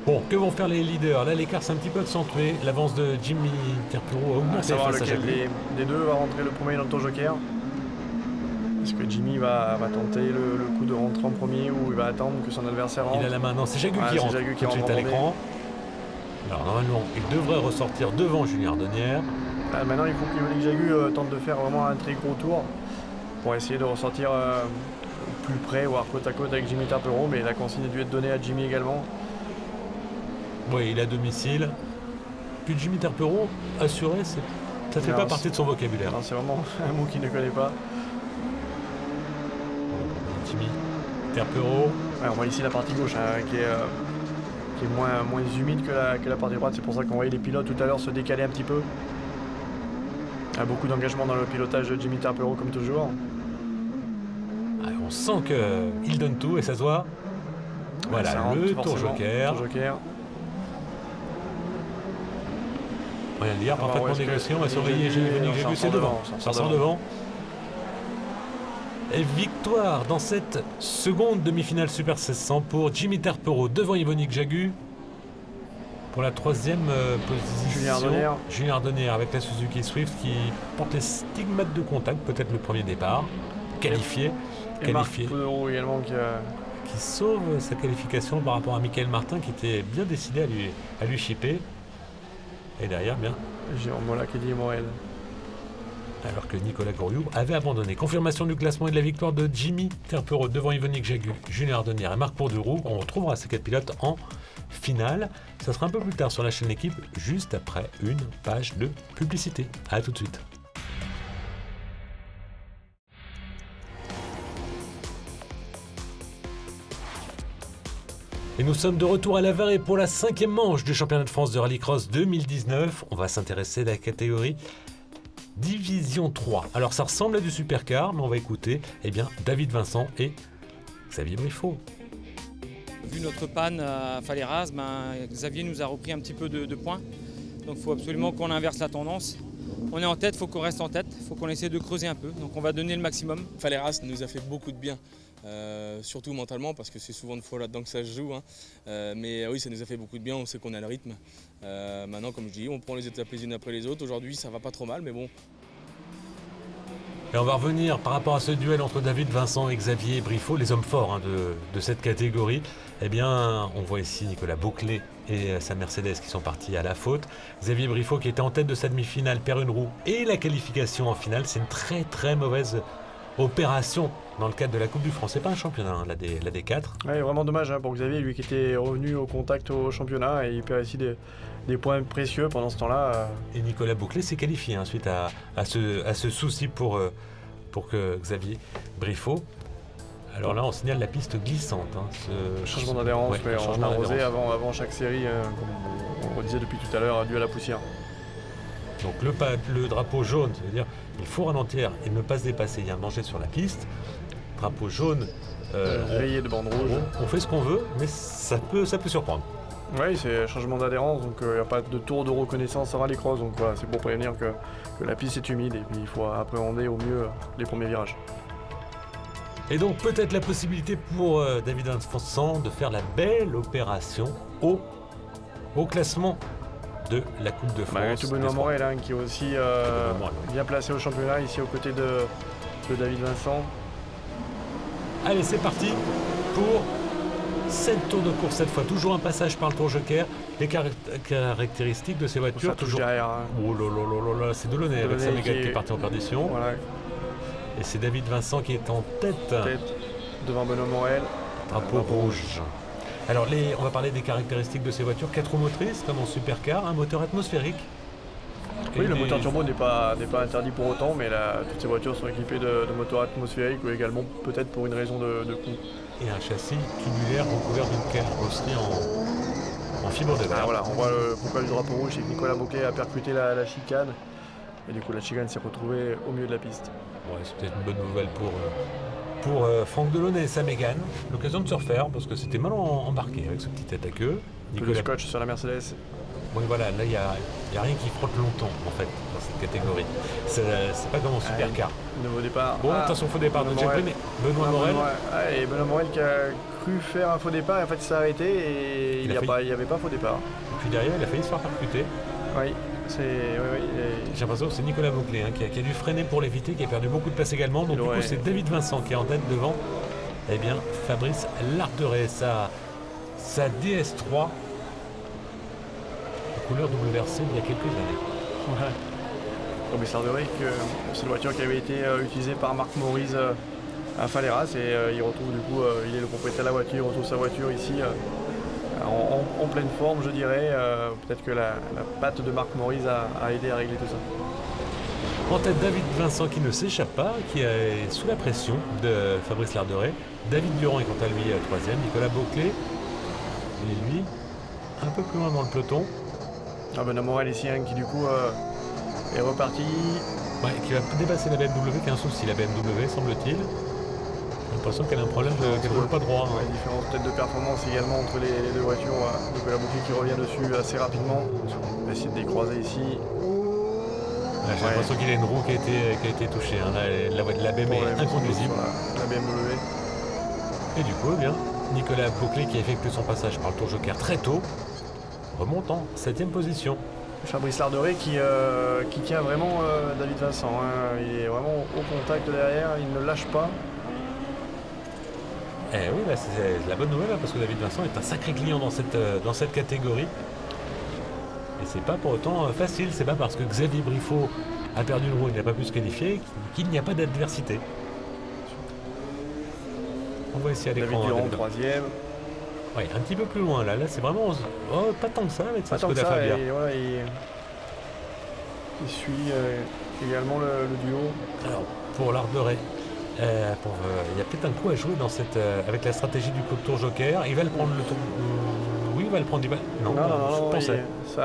Bon, que vont faire les leaders? Là, l'écart s'est un petit peu accentué. L'avance de Jimmy Terpereau a augmenté. Savoir lequel des deux va rentrer le premier dans le tour joker. Est-ce que Jimmy va tenter le coup de rentrer en premier ou il va attendre que son adversaire rentre? Il a la main. Non, c'est Jagu qui rentre tout de suite à l'écran. Alors, normalement, il devrait ressortir devant Julien Ardonnière. Maintenant, il faut que Yvonique Jagu tente de faire vraiment un très gros tour pour essayer de ressortir plus près, voire côte à côte avec Jimmy Terpereau, mais la consigne a dû être donnée à Jimmy également. Oui, il est à domicile. Puis Jimmy Terpereau, assuré, c'est Ça fait pas partie de son vocabulaire. Non, c'est vraiment un mot qu'il ne connaît pas. Jimmy Terpero. Ouais, on voit ici la partie gauche qui est moins humide que la partie droite. C'est pour ça qu'on voyait les pilotes tout à l'heure se décaler un petit peu. Il y a beaucoup d'engagement dans le pilotage de Jimmy Terpero comme toujours. Ah, on sent qu'il donne tout et ça se voit. Voilà, le tour joker. Rien à dire, parfaitement négocié. On va surveiller Yvonique Jagu, c'est devant. Ça sort devant. Et victoire dans cette seconde demi-finale Super 1600 pour Jimmy Terpero devant Yvonique Jagu. Pour la troisième position, Julien Ardonnière avec la Suzuki Swift qui porte les stigmates de contact, peut-être le premier départ, qualifié. Et Marc Poudreau également qui sauve sa qualification par rapport à Michael Martin qui était bien décidé à lui chipper. Et derrière, bien. Jérôme Mola qui dit Morel. Alors que Nicolas Gouriou avait abandonné. Confirmation du classement et de la victoire de Jimmy Terpero devant Yvonique Jagu, Julien Ardonnière et Marc Poudreau. On retrouvera ces 4 pilotes en finale. Ça sera un peu plus tard sur la chaîne L'équipe, juste après une page de publicité. A tout de suite. Et nous sommes de retour à La Varenne pour la 5e manche du championnat de France de Rallycross 2019. On va s'intéresser à la catégorie Division 3. Alors ça ressemble à du supercar, mais on va écouter David Vincent et Xavier Briffaut. Vu notre panne à Faleras, Xavier nous a repris un petit peu de points. Donc il faut absolument qu'on inverse la tendance. On est en tête, il faut qu'on reste en tête, il faut qu'on essaie de creuser un peu. Donc on va donner le maximum. Faleras nous a fait beaucoup de bien. Surtout mentalement parce que c'est souvent une fois là-dedans que ça se joue. Mais oui, ça nous a fait beaucoup de bien, on sait qu'on a le rythme. Maintenant, comme je dis, on prend les étapes les unes après les autres. Aujourd'hui, ça va pas trop mal, mais bon. Et on va revenir par rapport à ce duel entre David Vincent et Xavier Briffaut, les hommes forts de cette catégorie. On voit ici Nicolas Bouclé et sa Mercedes qui sont partis à la faute. Xavier Briffaut qui était en tête de sa demi-finale, perd une roue et la qualification en finale. C'est une très très mauvaise opération dans le cadre de la Coupe du France. C'est pas un championnat, la D4. Ouais, vraiment dommage pour Xavier, lui qui était revenu au contact au championnat et il perd ici des points précieux pendant ce temps-là. Et Nicolas Bouclé s'est qualifié suite à ce souci pour que Xavier Briffaut. Alors là, on signale la piste glissante. Changement d'adhérence, on a arrosé avant chaque série, comme on disait depuis tout à l'heure, dû à la poussière. Donc le drapeau jaune, ça veut dire il faut ralentir et ne pas se dépasser. Il y a un danger sur la piste. Drapeau jaune. Rayé de bande rouge. On fait ce qu'on veut, mais ça peut surprendre. Oui, c'est changement d'adhérence, donc il n'y a pas de tour de reconnaissance en rallycross. Donc voilà, c'est pour prévenir que la piste est humide et puis il faut appréhender au mieux les premiers virages. Et donc peut-être la possibilité pour David Vincent de faire la belle opération au classement de la Coupe de France. Tout Benoît Morel qui est aussi bien placé au championnat ici aux côtés de David Vincent. Allez, c'est parti pour 7 tours de course cette fois. Toujours un passage par le tour joker. Les caractéristiques de ces voitures. Ça toujours derrière. Oh là là, c'est Delaunay avec sa Mégane qui est parti en perdition. Voilà. Et c'est David Vincent qui est en tête. Devant Benoît Morel. Drapeau rouge. Alors on va parler des caractéristiques de ces voitures. 4 roues motrices comme en supercar, un moteur atmosphérique. Oui, le moteur turbo n'est pas interdit pour autant, mais toutes ces voitures sont équipées de moteurs atmosphériques ou également peut-être pour une raison de coût. Et un châssis tubulaire recouvert d'une carrosserie en fibre de verre. Voilà, on voit pourquoi le drapeau rouge, c'est que Nicolas Bouclé a percuté la chicane. Et du coup, la chicane s'est retrouvée au milieu de la piste. Ouais, c'est peut-être une bonne nouvelle pour Franck Delaunay et sa Mégane. L'occasion de se refaire parce que c'était mal embarqué avec ce petit tête à queue. Le scotch sur la Mercedes. Oui, voilà, là, il n'y a rien qui frotte longtemps, en fait, dans cette catégorie. C'est pas comme en supercar. Nouveau départ. Bon, attention, faux départ de Jack Prim, mais Benoît Morel. Et Benoît Morel qui a cru faire un faux départ, et en fait, il s'est arrêté et il n'y avait pas faux départ. Et puis derrière, il a failli se faire percuter. Oui, j'ai l'impression que c'est Nicolas Bouclé qui a dû freiner pour l'éviter, qui a perdu beaucoup de place également. Donc, du coup, c'est David Vincent qui est en tête devant Fabrice Larderet, sa DS3. Couleur WRC il y a quelques années. Ouais. Fabrice Larderet, c'est une voiture qui avait été utilisée par Marc Maurice à Faleras et il retrouve du coup, il est le propriétaire de la voiture, il retrouve sa voiture ici en pleine forme je dirais. Peut-être que la patte de Marc Maurice a aidé à régler tout ça. En tête, David Vincent qui ne s'échappe pas, qui est sous la pression de Fabrice Larderet. David Durand est quant à lui troisième. Nicolas Boclet, il est lui un peu plus loin dans le peloton. Benoît Morel ici qui du coup est reparti. Ouais, qui va dépasser la BMW, qui a un souci, la BMW semble-t-il. J'ai l'impression qu'elle a un problème, qu'elle ne roule pas droit. Ouais, différence peut-être de performance également entre les deux voitures. Nicolas Boclet qui revient dessus assez rapidement. On va essayer de décroiser ici. J'ai l'impression qu'il a une roue qui a été touchée. Hein. La BM est inconduisible. La BMW. Et du coup, eh bien, Nicolas Boclet qui effectue son passage par le Tour Joker très tôt, remonte en 7e position. Fabrice Larderet qui tient vraiment David Vincent. Hein. Il est vraiment au contact derrière, il ne lâche pas. Eh oui, bah c'est la bonne nouvelle hein, parce que David Vincent est un sacré client dans cette catégorie. Et c'est pas pour autant facile, c'est pas parce que Xavier Briffaut a perdu une roue et n'a pas pu se qualifier qu'il n'y a pas d'adversité. On voit ici à l'écran. David Durand, troisième. Oui, un petit peu plus loin là. Là c'est vraiment pas tant que ça avec sa Skoda Fabia. Il suit également le duo. Alors pour Larderet, il y a peut-être un coup à jouer dans avec la stratégie du Tour Joker. Il va le prendre le tour. Oui, il va le prendre. Non, je pensais. Il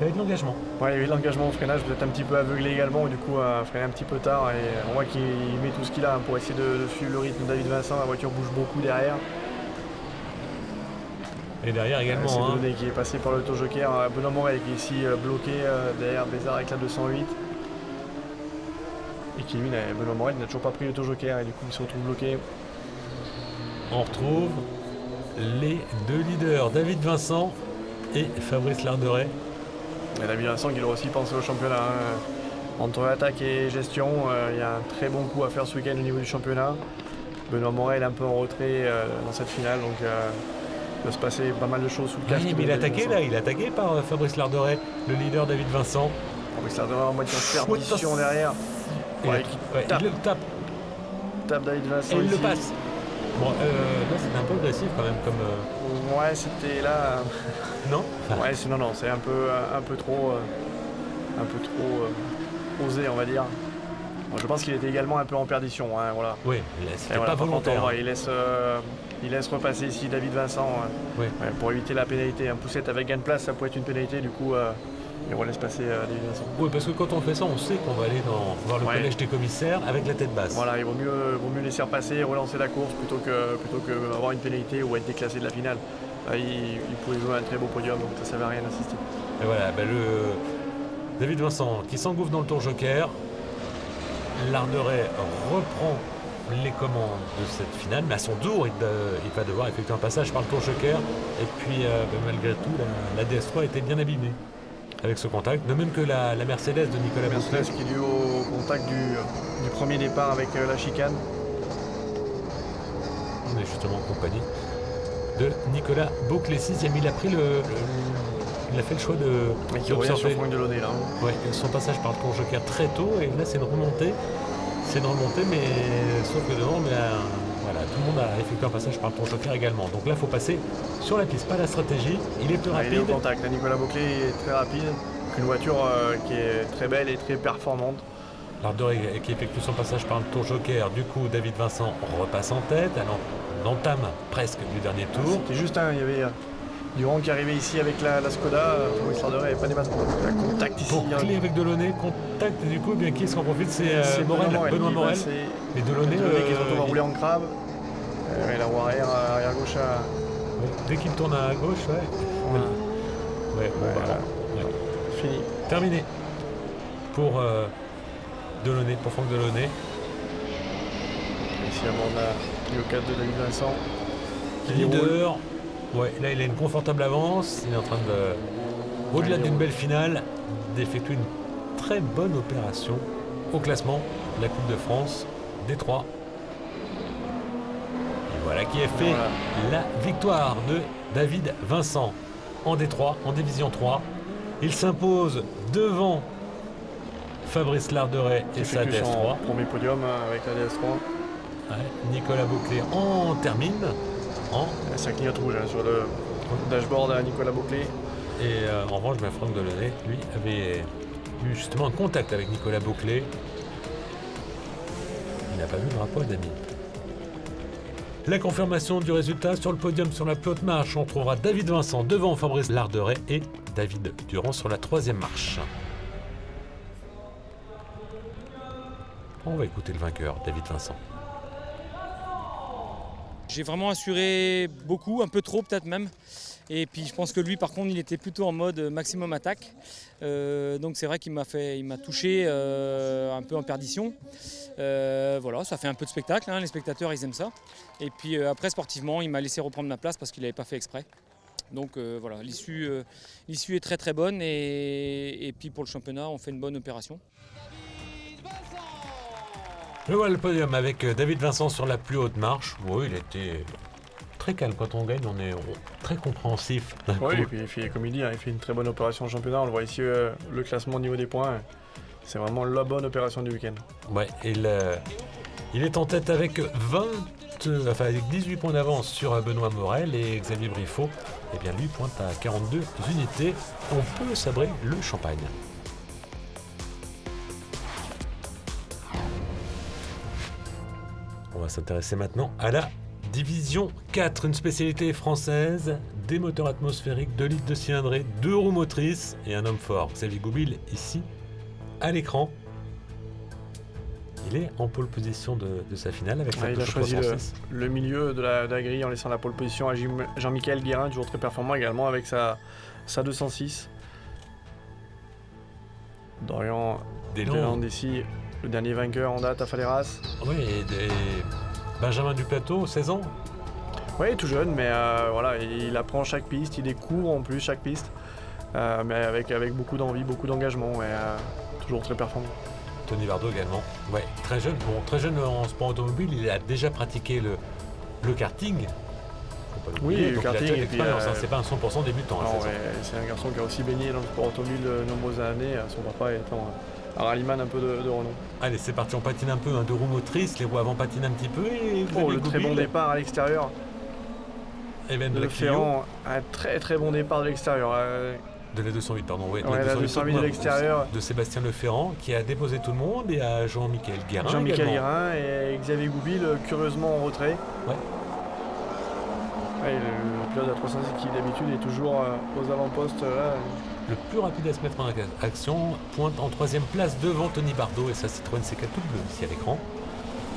y avait de l'engagement. Ouais, il y avait de l'engagement au freinage, peut-être un petit peu aveuglé également, du coup a freiné un petit peu tard. Et on voit qu'il met tout ce qu'il a pour essayer de suivre le rythme de David Vincent. La voiture bouge beaucoup derrière. Et derrière également. C'est Delaunay qui est passé par le Tour Joker. Benoît Morel qui est ici bloqué derrière Bézard avec la 208. Et qui lui, Benoît Morel n'a toujours pas pris le Tour Joker et du coup il se retrouve bloqué. On retrouve les deux leaders, David Vincent et Fabrice Larderet. Et David Vincent qui doit aussi penser au championnat. Hein. Entre attaque et gestion, il y a un très bon coup à faire ce week-end au niveau du championnat. Benoît Morel est un peu en retrait dans cette finale, donc il va se passer pas mal de choses sous le casque. Oui, mais il est attaqué par Fabrice Larderet, le leader David Vincent. Fabrice Larderet en moitié de perdition derrière. Il le tape. Tape David Vincent. Et il ici. le passe. Bon, là c'est un peu agressif quand même comme. Ouais, c'était là. Non. Ouais, c'est un peu trop osé, on va dire. Bon, je pense qu'il était également un peu en perdition, hein, voilà. Oui, c'était pas volontaire. Contre, il laisse repasser ici David Vincent pour éviter la pénalité. Un poussette avec gain de place, ça pourrait être une pénalité, du coup. Et on laisse passer David Vincent. Oui, parce que quand on fait ça, on sait qu'on va aller voir le collège des commissaires avec la tête basse. Voilà, il vaut mieux laisser repasser et relancer la course plutôt que avoir une pénalité ou être déclassé de la finale. Là, il pouvait jouer un très beau podium, donc ça ne servait à rien d'assister. Et voilà, David Vincent qui s'engouffre dans le Tour Joker. Larderet reprend les commandes de cette finale, mais à son tour, il va devoir effectuer un passage par le Tour Joker. Et puis, malgré tout, la DS3 était bien abîmée avec ce contact, de même que la Mercedes de Nicolas Boclet. Mercedes qui est dû au contact du premier départ avec la chicane. On est justement en compagnie de Nicolas Boclet, 6e. Il a fait le choix de. Qui revient sur Franck Delaunay là. Ouais, son passage par le Tour Joker très tôt, et là c'est une remontée. Mais sauf que devant, voilà, tout le monde a effectué un passage par le Tour Joker également. Donc là, il faut passer sur la piste, pas la stratégie. Il est plus rapide. Il est au contact. Là, Nicolas Boclet est très rapide. Une voiture qui est très belle et très performante. Larderet qui effectue son passage par le Tour Joker. Du coup, David Vincent repasse en tête. Alors, on entame presque du dernier tour. C'était juste il y avait Durand qui arrivait ici avec la Skoda. Fabrice Larderet n'avait pas des masses. Contact ici. Boclet avec Delaunay. Contact, du coup, bien qui est-ce qu'on profite, c'est Benoît Morel. Et Delaunay qui se retrouve à rouler en crabe. Et la roue arrière gauche à. Dès qu'il tourne à gauche, Fini. Terminé pour Delaunay, pour Franck Delaunay. Ici à bord de la 4 de David Vincent. Leader. Ouais, là il a une confortable avance. Il est en train de, au-delà d'une belle finale, d'effectuer une très bonne opération au classement de la Coupe de France D3. Voilà qui est fait la victoire de David Vincent en D3, en Division 3. Il s'impose devant Fabrice Larderet et sa DS3. Premier podium avec la DS3. Ouais, Nicolas Boclet en termine. Ça clignote rouge sur le dashboard à Nicolas Boclet. Et en revanche, Franck Delaunay, lui, avait eu justement un contact avec Nicolas Bouclé. Il n'a pas vu le drapeau d'Ami. La confirmation du résultat sur le podium sur la plus haute marche, on trouvera David Vincent devant Fabrice Larderet et David Durand sur la 3e marche. On va écouter le vainqueur, David Vincent. J'ai vraiment assuré beaucoup, un peu trop peut-être même. Et puis je pense que lui par contre il était plutôt en mode maximum attaque. Donc c'est vrai qu'il m'a touché un peu en perdition. Voilà, ça fait un peu de spectacle, hein, les spectateurs ils aiment ça. Et puis après sportivement il m'a laissé reprendre ma place parce qu'il n'avait pas fait exprès. Donc voilà, l'issue est très très bonne et puis pour le championnat on fait une bonne opération. Le voilà le podium avec David Vincent sur la plus haute marche. Oui, il était très calme quand on gagne, on est très compréhensif. Oui, et puis il fait, comme il dit, il fait une très bonne opération au championnat. On le voit ici, le classement au niveau des points. C'est vraiment la bonne opération du week-end. Ouais, il est en tête avec 18 points d'avance sur Benoît Morel et Xavier Briffaut. Et bien lui pointe à 42 unités. On peut sabrer le champagne. On va s'intéresser maintenant à la Division 4, une spécialité française, des moteurs atmosphériques, 2 litres de cylindrée, 2 roues motrices et un homme fort. Xavier Goupil ici, à l'écran. Il est en pole position de sa finale avec la il a choisi le milieu de la grille en laissant la pole position à Jean-Michel Guérin, toujours très performant également avec sa 206. Dorian Deslandes ici, le dernier vainqueur en date à Faleras. Oui, et Benjamin Duplateau, 16 ans. Oui, tout jeune, mais voilà, il apprend chaque piste, il découvre en plus chaque piste, mais avec beaucoup d'envie, beaucoup d'engagement, et toujours très performant. Tony Bardot également, ouais, très jeune. Bon, très jeune en sport automobile, il a déjà pratiqué le karting. Oui, le karting, et puis c'est pas un 100% débutant. Non, c'est un garçon qui a aussi baigné dans le sport automobile de nombreuses années, son papa étant un rallyman un peu de renom. Allez, c'est parti, on patine un peu, 2 roues motrices, les roues avant patinent un petit peu. Et le très bon départ à l'extérieur. Le Ferrand, un très très bon départ de l'extérieur. De la 208, pardon. Oui, la 208 de l'extérieur. De Sébastien Leferrand qui a déposé tout le monde et à Jean-Michel Guérin. Jean-Michel Guérin et Xavier Goupil curieusement en retrait. Ouais. Le pilote à 306 qui d'habitude est toujours aux avant-postes. Le plus rapide à se mettre en action pointe en 3e place devant Tony Bardot et sa Citroën C4 toute bleue ici à l'écran.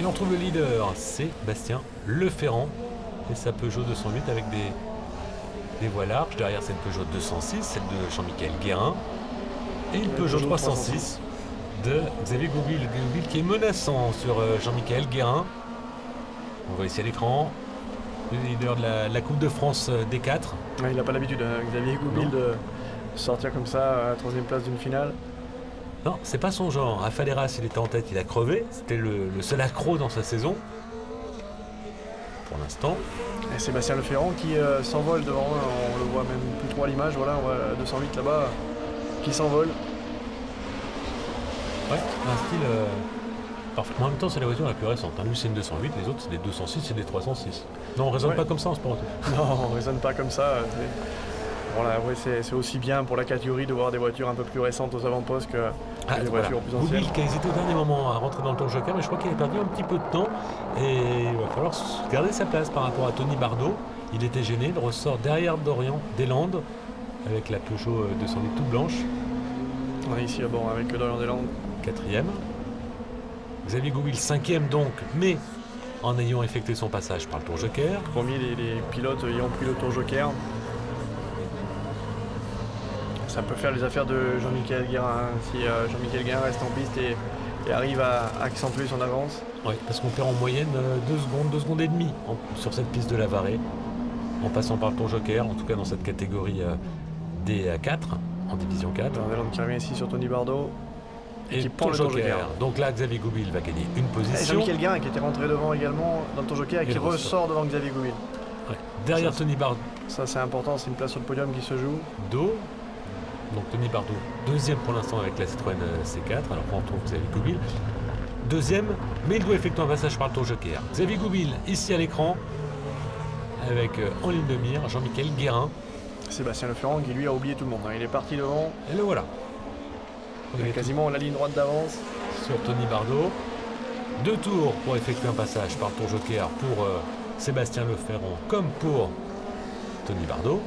Et on trouve le leader, Sébastien Leferrand et sa Peugeot 208 avec des voiles larges. Derrière, c'est une Peugeot 206, celle de Jean-Michel Guérin. Et une Peugeot 306 de Xavier Goupil qui est menaçant sur Jean-Michel Guérin. On voit ici à l'écran le leader de la Coupe de France D4. Ouais, il n'a pas l'habitude, Xavier Goupil, de sortir comme ça à la 3e place d'une finale. Non, c'est pas son genre. À Faleras, il était en tête, il a crevé. C'était le seul accro dans sa saison. Pour l'instant. Et Sébastien Leferrand qui s'envole devant, on le voit même plus trop à l'image, voilà, on voit 208 là-bas qui s'envole. Ouais, un style parfait. En même temps, c'est la voiture la plus récente. Lui, c'est une 208, les autres, c'est des 206 et des 306. Non, on raisonne pas comme ça en sport auto. Non, on raisonne pas comme ça. Voilà, ouais, c'est aussi bien pour la catégorie de voir des voitures un peu plus récentes aux avant-postes que des voitures plus anciennes. Goupil qui a hésité au dernier moment à rentrer dans le tour joker, mais je crois qu'il a perdu un petit peu de temps et il va falloir garder sa place par rapport à Tony Bardot. Il était gêné, il ressort derrière Dorian Deslandes avec la Peugeot 208 toute blanche. On est ici à bord avec Dorian Deslandes. 4e. Xavier Goupil 5e donc, mais en ayant effectué son passage par le tour joker. Promis, les pilotes ayant pris le tour joker. Ça peut faire les affaires de Jean-Michel Guérin si Jean-Michel Guérin reste en piste et arrive à accentuer son avance. Oui, parce qu'on perd en moyenne 2 secondes et demie sur cette piste de la Varée, en passant par le tour joker, en tout cas dans cette catégorie D4, en division 4. Deslandes qui revient ici sur Tony Bardot et qui prend le tour joker. Donc là, Xavier Goupil va gagner une position. Et Jean-Michel Guérin qui était rentré devant également dans le tour joker et qui ressort devant Xavier Goupil. Ouais. Derrière ça, Tony Bardot. Ça c'est important, c'est une place sur le podium qui se joue. Donc Tony Bardot, 2e pour l'instant avec la Citroën C4, alors qu'on retrouve Xavier Goupil. 2e, mais il doit effectuer un passage par le tour joker. Xavier Goupil, ici à l'écran, avec en ligne de mire Jean-Michel Guérin. Sébastien Leferrand qui lui a oublié tout le monde, il est parti devant. Et le voilà. On est quasiment la ligne droite d'avance. Sur Tony Bardot. 2 tours pour effectuer un passage par tour joker pour Sébastien Leferron comme pour Tony Bardot.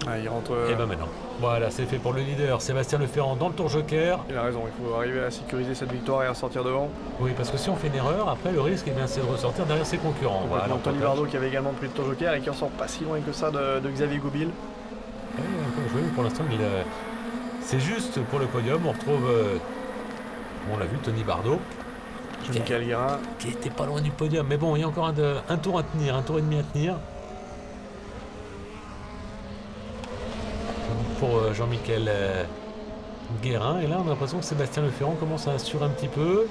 Ah, il rentre. Et ben maintenant. Voilà, c'est fait pour le leader Sébastien Leferrand dans le tour joker. Il a raison, il faut arriver à sécuriser cette victoire et à sortir devant. Oui, parce que si on fait une erreur, après le risque c'est de ressortir derrière ses concurrents. Voilà, Tony Bardot qui avait également pris le tour joker et qui ressort pas si loin que ça de Xavier Goupil. Oui, encore joué, mais pour l'instant c'est juste pour le podium. On retrouve, on l'a vu, Tony Bardot. Jean-Michel Guérin. Qui était pas loin du podium, mais bon, il y a encore un tour à tenir, un tour et demi à tenir. Pour Jean-Michel Guérin. Et là, on a l'impression que Sébastien Leferrand commence à assurer un petit peu.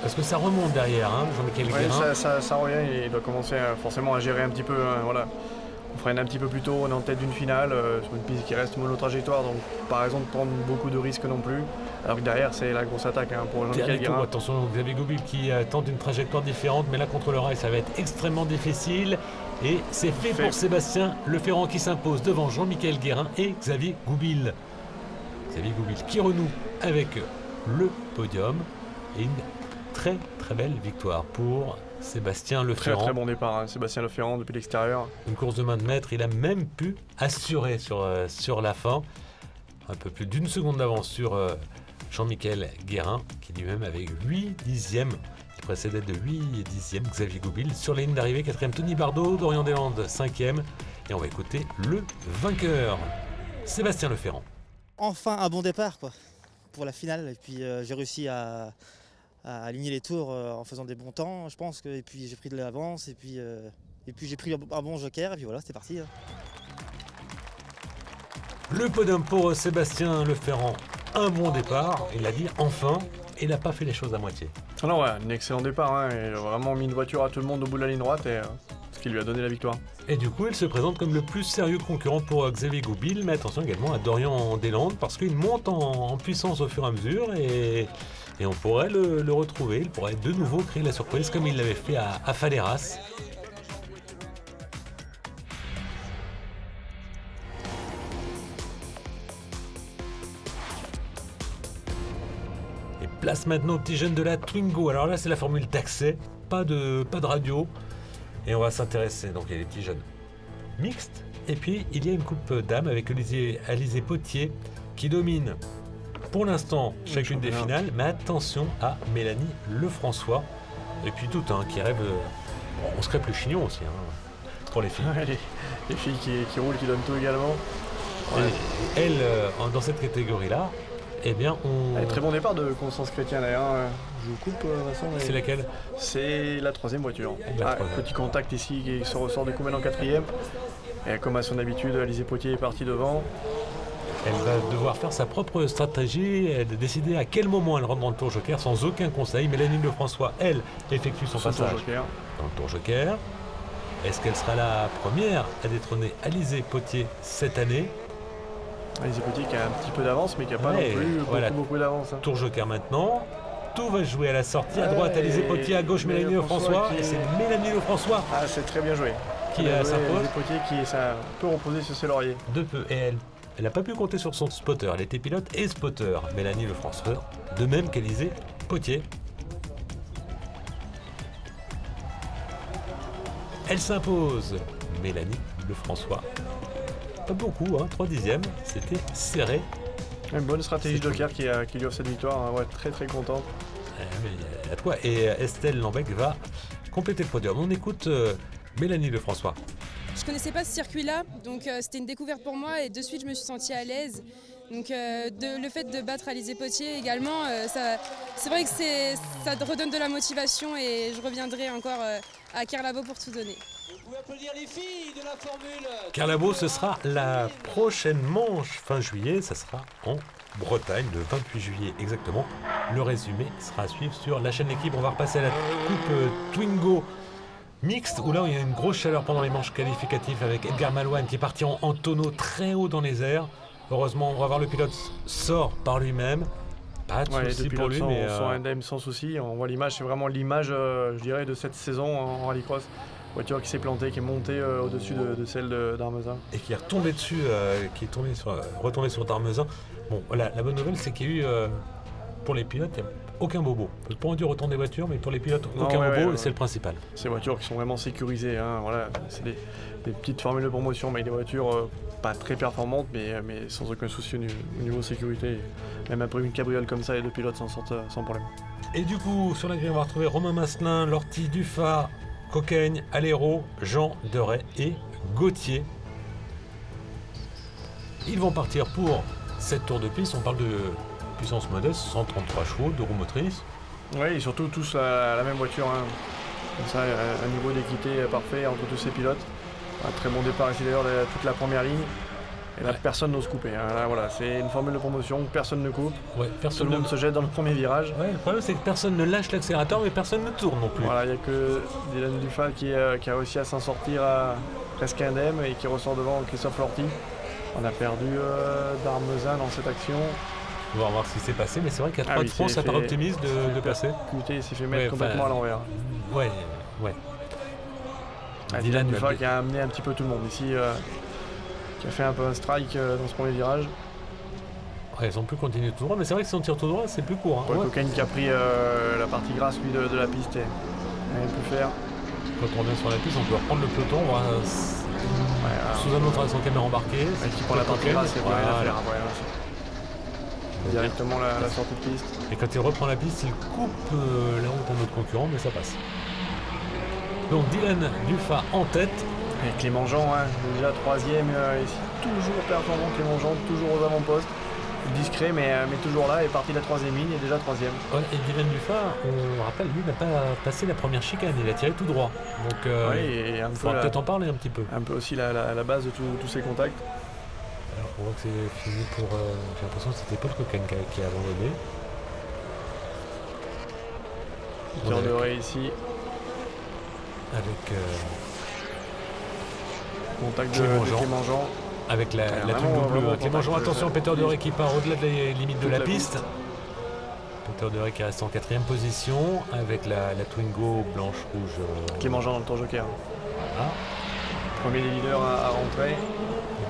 Parce que ça remonte derrière, hein, Jean-Michel Guérin. Ça revient, il doit commencer forcément à gérer un petit peu. Voilà. On freine un petit peu plus tôt, on est en tête d'une finale, sur une piste qui reste monotrajectoire, donc pas raison de prendre beaucoup de risques non plus. Alors que derrière, c'est la grosse attaque pour Jean-Michel Guérin. Attention, Xavier Goupil qui tente une trajectoire différente, mais là contre le rail, ça va être extrêmement difficile. Et c'est fait pour Sébastien Leferrand qui s'impose devant Jean-Michel Guérin et Xavier Goupil. Xavier Goupil qui renoue avec le podium et une très très belle victoire pour Sébastien Leferrand. Très bon départ, Sébastien Leferrand depuis l'extérieur. Une course de main de maître, il a même pu assurer sur la fin. Un peu plus d'une seconde d'avance sur Jean-Michel Guérin qui lui-même avait 8 dixièmes. Il précédait de 8 dixièmes Xavier Goupil. Sur la ligne d'arrivée, 4e Tony Bardot, Dorian Deslandes 5e. Et on va écouter le vainqueur, Sébastien Leferrand. Enfin un bon départ pour la finale. Et puis j'ai réussi à aligner les tours en faisant des bons temps, je pense. Et puis j'ai pris de l'avance. Et puis j'ai pris un bon joker. Et puis voilà, c'était parti. Le podium pour Sébastien Leferrand. Un bon départ, il a dit enfin. Et il n'a pas fait les choses à moitié. Non, ouais, un excellent départ. Il a vraiment mis une voiture à tout le monde au bout de la ligne droite et ce qui lui a donné la victoire. Et du coup, il se présente comme le plus sérieux concurrent pour Xavier Goupil, mais attention également à Dorian Deslandes parce qu'il monte en puissance au fur et à mesure et on pourrait le retrouver. Il pourrait de nouveau créer la surprise comme il l'avait fait à Faleras. Place maintenant aux petits jeunes de la Twingo. Alors là, c'est la formule d'accès, pas de radio. Et on va s'intéresser. Donc il y a les petits jeunes mixtes. Et puis il y a une coupe d'âme avec Alizé Potier qui domine pour l'instant chacune des finales. Mais attention à Mélanie Lefrançois. Et puis tout qui rêve. On se crêpe le chignon aussi pour les filles. Ouais, les filles qui roulent, qui donnent tout également. Ouais. Et elles, dans cette catégorie-là, eh bien, très bon départ de Constance Chrétien d'ailleurs. Je vous coupe, Vincent. C'est laquelle? C'est la 3e voiture. Petit contact ici qui se ressort du coup maintenant 4e. Et comme à son habitude, Alizé Potier est partie devant. Elle va devoir faire sa propre stratégie et décider à quel moment elle rentre dans le tour joker sans aucun conseil. Mélanie Lefrançois, elle, effectue son passage dans le tour joker. Est-ce qu'elle sera la première à détrôner Alizé Potier cette année? Alizé Potier qui a un petit peu d'avance, mais qui n'a pas non plus beaucoup d'avance. Tour joker maintenant. Tout va jouer à la sortie. À droite, Alizé Potier, à gauche, Mélanie Lefrançois. Et c'est Mélanie Lefrançois. Ah, c'est très bien joué. Qui s'impose. Alizé Potier qui s'est un peu reposé sur ses lauriers. De peu. Et elle n'a pas pu compter sur son spotter. Elle était pilote et spotter, Mélanie Lefrançois. De même qu'Alizé Potier. Elle s'impose. Mélanie Lefrançois. Pas beaucoup, 3 dixièmes, c'était serré. Une bonne stratégie de Joker qui lui offre cette victoire, très très contente. Il y a de quoi. Et Estelle Lambec va compléter le podium. On écoute Mélanie Lefrançois. Je connaissais pas ce circuit-là, donc c'était une découverte pour moi et de suite je me suis sentie à l'aise. Donc le fait de battre Alizé Potier également, c'est vrai que ça redonne de la motivation et je reviendrai encore à Carlabo pour tout donner. Vous pouvez applaudir les filles de la Formule. Carlabo, ce sera la prochaine manche fin juillet, ça sera en Bretagne, le 28 juillet exactement. Le résumé sera à suivre sur la chaîne L'équipe. On va repasser à la coupe Twingo mixte, où là il y a une grosse chaleur pendant les manches qualificatives avec Edgar Malouane qui est parti en tonneau très haut dans les airs. Heureusement, on va voir le pilote sort par lui-même. Pas de Les soucis deux pour pilotes lui, mais sont indemnes sans souci. On voit l'image, c'est vraiment l'image, je dirais, de cette saison en rallycross. Voiture qui s'est plantée, qui est montée au-dessus de celle d'Armezin. et qui est retombé dessus, retombé sur Darmezin. Bon, voilà, la bonne nouvelle, c'est qu'il y a eu, pour les pilotes, il n'y a aucun bobo. On peut pas en dire autant des voitures, mais pour les pilotes, aucun bobo, et c'est le principal. Ces voitures qui sont vraiment sécurisées, hein, voilà, c'est des petites formules de promotion, mais des voitures pas très performantes, mais sans aucun souci au niveau sécurité. Même après une cabriole comme ça, les deux pilotes s'en sortent sans problème. Et du coup, sur la grille, on va retrouver Romain Masselin, Lorty, Dufat, Coquaigne, Alero, Jean Deray et Gauthier. Ils vont partir pour 7 tours de piste. On parle de puissance modeste, 133 chevaux, 2 roues motrices. Oui, et surtout tous la même voiture. Hein. Comme ça, un niveau d'équité parfait entre tous ces pilotes. Un très bon départ ici d'ailleurs de toute la première ligne. Et là, personne n'ose couper. Hein. Là, voilà, c'est une formule de promotion, personne ne coupe. Ouais, Tout le monde se jette dans le premier virage. Ouais, le problème, c'est que personne ne lâche l'accélérateur, mais personne ne tourne non plus. Voilà, il n'y a que Dylan Dufat qui a réussi à s'en sortir presque indemne et qui ressort devant Christophe Lorty. On a perdu Darmezin dans cette action. On va voir ce qui s'est passé, mais c'est vrai qu'à 3 de France, ça paraît optimiste de passer. Il s'est fait mettre complètement à l'envers. Ouais. Dylan Dufat qui a amené un petit peu tout le monde ici, qui a fait un peu un strike dans ce premier virage. Ouais, ils ont pu continuer tout droit, mais c'est vrai que si on tire tout droit, c'est plus court. Hein. Paul Coquaigne qui a pris la partie grasse lui de la piste et rien pu faire. Quand on revient sur la piste, on peut reprendre le peloton, on va sous un autre avec son caméra embarquée. Qui prend la partie grasse, c'est pas rien à faire. Directement la sortie de piste. Et quand il reprend la piste, il coupe la route à notre concurrent, mais ça passe. Donc Dylan Dufat en tête. Et Clément Jean, déjà 3ème ici, toujours performant Clément Jean, toujours aux avant-postes. Discret mais toujours là, est parti de la 3ème ligne et déjà 3ème. Ouais, et Dylan Dufat, on rappelle, lui n'a pas passé la première chicane, il a tiré tout droit. Donc il faudra peut-être en parler un petit peu. Un peu aussi la base de tous ces contacts. Alors on voit que c'est fini pour... j'ai l'impression que c'était Paul Coquaigne qui a abandonné. Peter Deray ici. Avec contact de Clément Jean. Avec la Twingo bleue. Clément Jean, attention, Peter Deray qui part au-delà des limites de la piste. Peter Deray qui reste en 4ème position avec la Twingo blanche-rouge. Clément Jean dans le tour joker. Voilà. Premier des leaders à rentrer.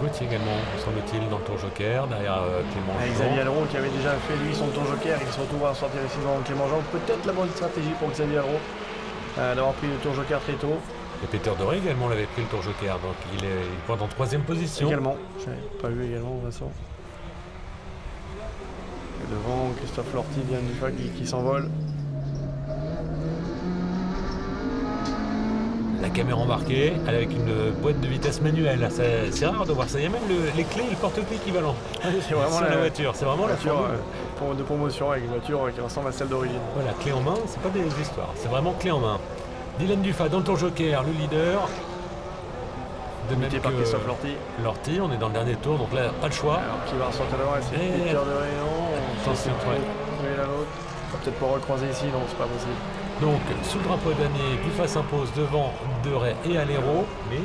Gauthier également, semble-t-il, dans le tour joker, derrière Clément Jean. Avec Xavier Alero qui avait déjà fait lui son tour joker, il se retrouve à sortir ici devant Clément Jean. Peut-être la bonne stratégie pour Xavier Alero d'avoir pris le tour joker très tôt. Et Peter Deray également l'avait pris le tour joker, donc il pointe en 3ème position. Également, je n'avais pas vu également Vincent. Et devant Christophe Lorty, Dylan Dufat qui s'envole. La caméra embarquée, avec une boîte de vitesse manuelle. C'est rare de voir ça. Il y a même les clés et le porte-clés équivalent. C'est vraiment la voiture. C'est vraiment la voiture de promotion avec une voiture qui ressemble à celle d'origine. Voilà, clé en main, c'est pas des histoires. C'est vraiment clé en main. Dylan Dufat dans le tour joker, le leader. De même par Christophe Lorty, on est dans le dernier tour, donc là, pas le choix. Alors qui va ressortir devant, c'est Peter Deray, non. Attention, la vôtre. On va peut-être pas recroiser ici, non, c'est pas possible. Donc, sous le drapeau damier, Dufat s'impose devant Deray et Alero, mais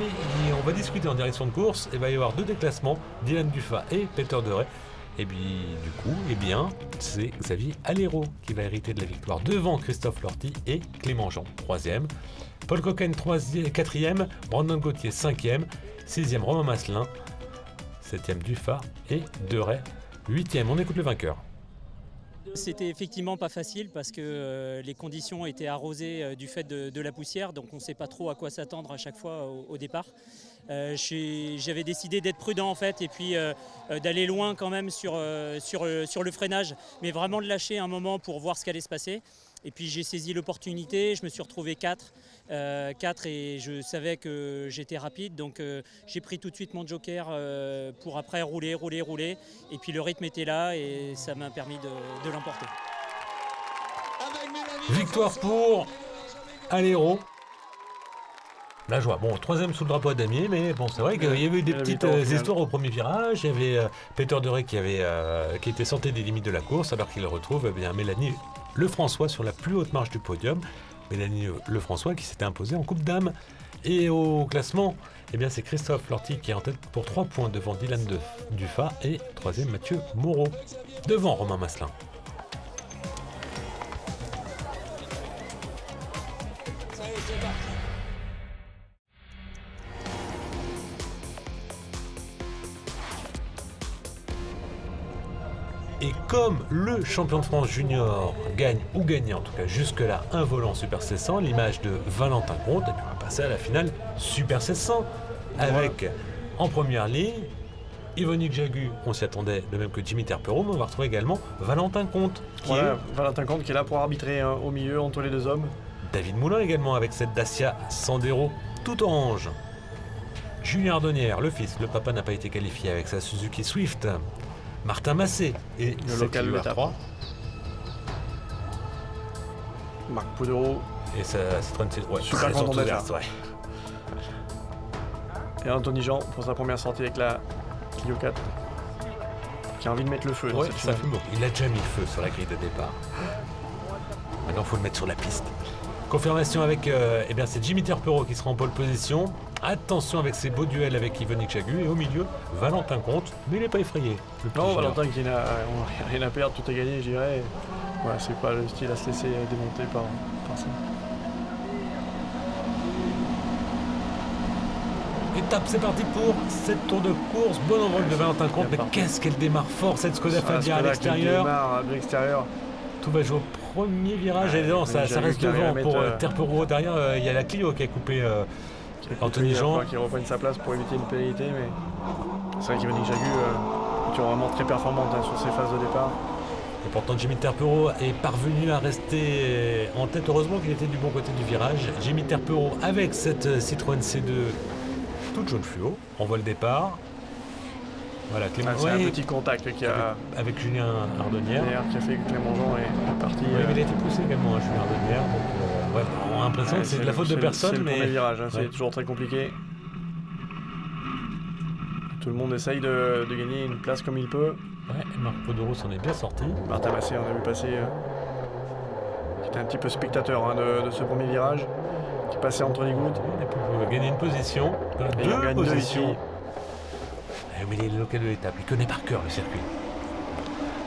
on va discuter en direction de course. Il va y avoir 2 déclassements, Dylan Dufat et Peter Deray. Et puis, du coup, c'est Xavier Alero qui va hériter de la victoire devant Christophe Lorty et Clément Jean, 3ème. Paul Coquaigne, 4ème. Brandon Gauthier, 5ème. 6ème, Romain Masselin. 7ème, Dufat et Deray, 8ème. On écoute le vainqueur. C'était effectivement pas facile parce que les conditions étaient arrosées du fait de la poussière, donc on ne sait pas trop à quoi s'attendre à chaque fois au départ. J'avais décidé d'être prudent en fait et puis d'aller loin quand même sur le freinage, mais vraiment de lâcher un moment pour voir ce qu'allait se passer. Et puis j'ai saisi l'opportunité, je me suis retrouvé 4 et je savais que j'étais rapide, donc j'ai pris tout de suite mon joker pour après rouler. Et puis le rythme était là et ça m'a permis de l'emporter. Victoire pour Alero. La joie. Bon, 3ème sous le drapeau à damier, mais bon, c'est vrai qu'il y avait eu des petites histoires au premier virage. Il y avait Peter Deray qui était sorti des limites de la course, alors qu'il retrouve Mélanie Lefrançois sur la plus haute marche du podium. Mélanie Lefrançois qui s'était imposée en Coupe Dames. Et au classement, c'est Christophe Lorty qui est en tête pour 3 points devant Dylan Dufat et 3ème Mathieu Moreau, devant Romain Masselin. Et comme le champion de France junior gagne ou gagnait en tout cas jusque-là un volant Super 1600, l'image de Valentin Comte, et puis on va passer à la finale Super 1600 avec en première ligne Yvonique Jagu, on s'y attendait de même que Jimmy Terpero, mais on va retrouver également Valentin Comte. Valentin Comte qui est là pour arbitrer au milieu entre les deux hommes. David Moulin également avec cette Dacia Sandero tout orange. Julien Ardonnière, le fils, le papa n'a pas été qualifié avec sa Suzuki Swift. Martin Massé et le local de l'étape 3. Marc Poudreau. Et ça c'est super content d'être là. Ouais. Et Anthony Jean pour sa première sortie avec la Clio 4. Qui a envie de mettre le feu dans cette finale. Il a déjà mis le feu sur la grille de départ. Maintenant il faut le mettre sur la piste. Confirmation avec c'est Jimmy Terpero qui sera en pole position. Attention avec ses beaux duels avec Yvonique Jagu. Et au milieu, Valentin Comte, mais il n'est pas effrayé. Non, Valentin qui n'a rien à perdre, tout est gagné, je dirais. Ouais, c'est pas le style à se laisser démonter par ça. Étape, c'est parti pour cette tour de course. Bon envol de Valentin Comte. Mais qu'est-ce qu'elle démarre fort cette Skoda Fabia à l'extérieur. Tout va jouer au premier virage. Et non, ça reste devant pour Terpero. Derrière, il y a la Clio qui a coupé Anthony Jean. Qui reprenne sa place pour éviter une pénalité. Mais c'est vrai qu'Yvonique Jagu est vraiment très performante sur ses phases de départ. Et pourtant, Jimmy Terpero est parvenu à rester en tête. Heureusement qu'il était du bon côté du virage. Jimmy Terpero avec cette Citroën C2 toute jaune fluo. On voit le départ. Voilà, Clément. C'est un petit contact avec Julien Ardonnière. Qui a fait que Clément Jean est parti. Oui, mais il a été poussé également à Julien Ardonnière. Donc, on a l'impression que c'est de la faute de personne. C'est le premier virage, c'est toujours très compliqué. Tout le monde essaye de gagner une place comme il peut. Ouais, Marc Poudreau s'en est bien sorti. Martin Massé, on a vu passer, qui était un petit peu spectateur de ce premier virage, qui passait entre les gouttes. Il a pu gagner une position, deux positions. Mais il est le local de l'étape, il connaît par cœur le circuit.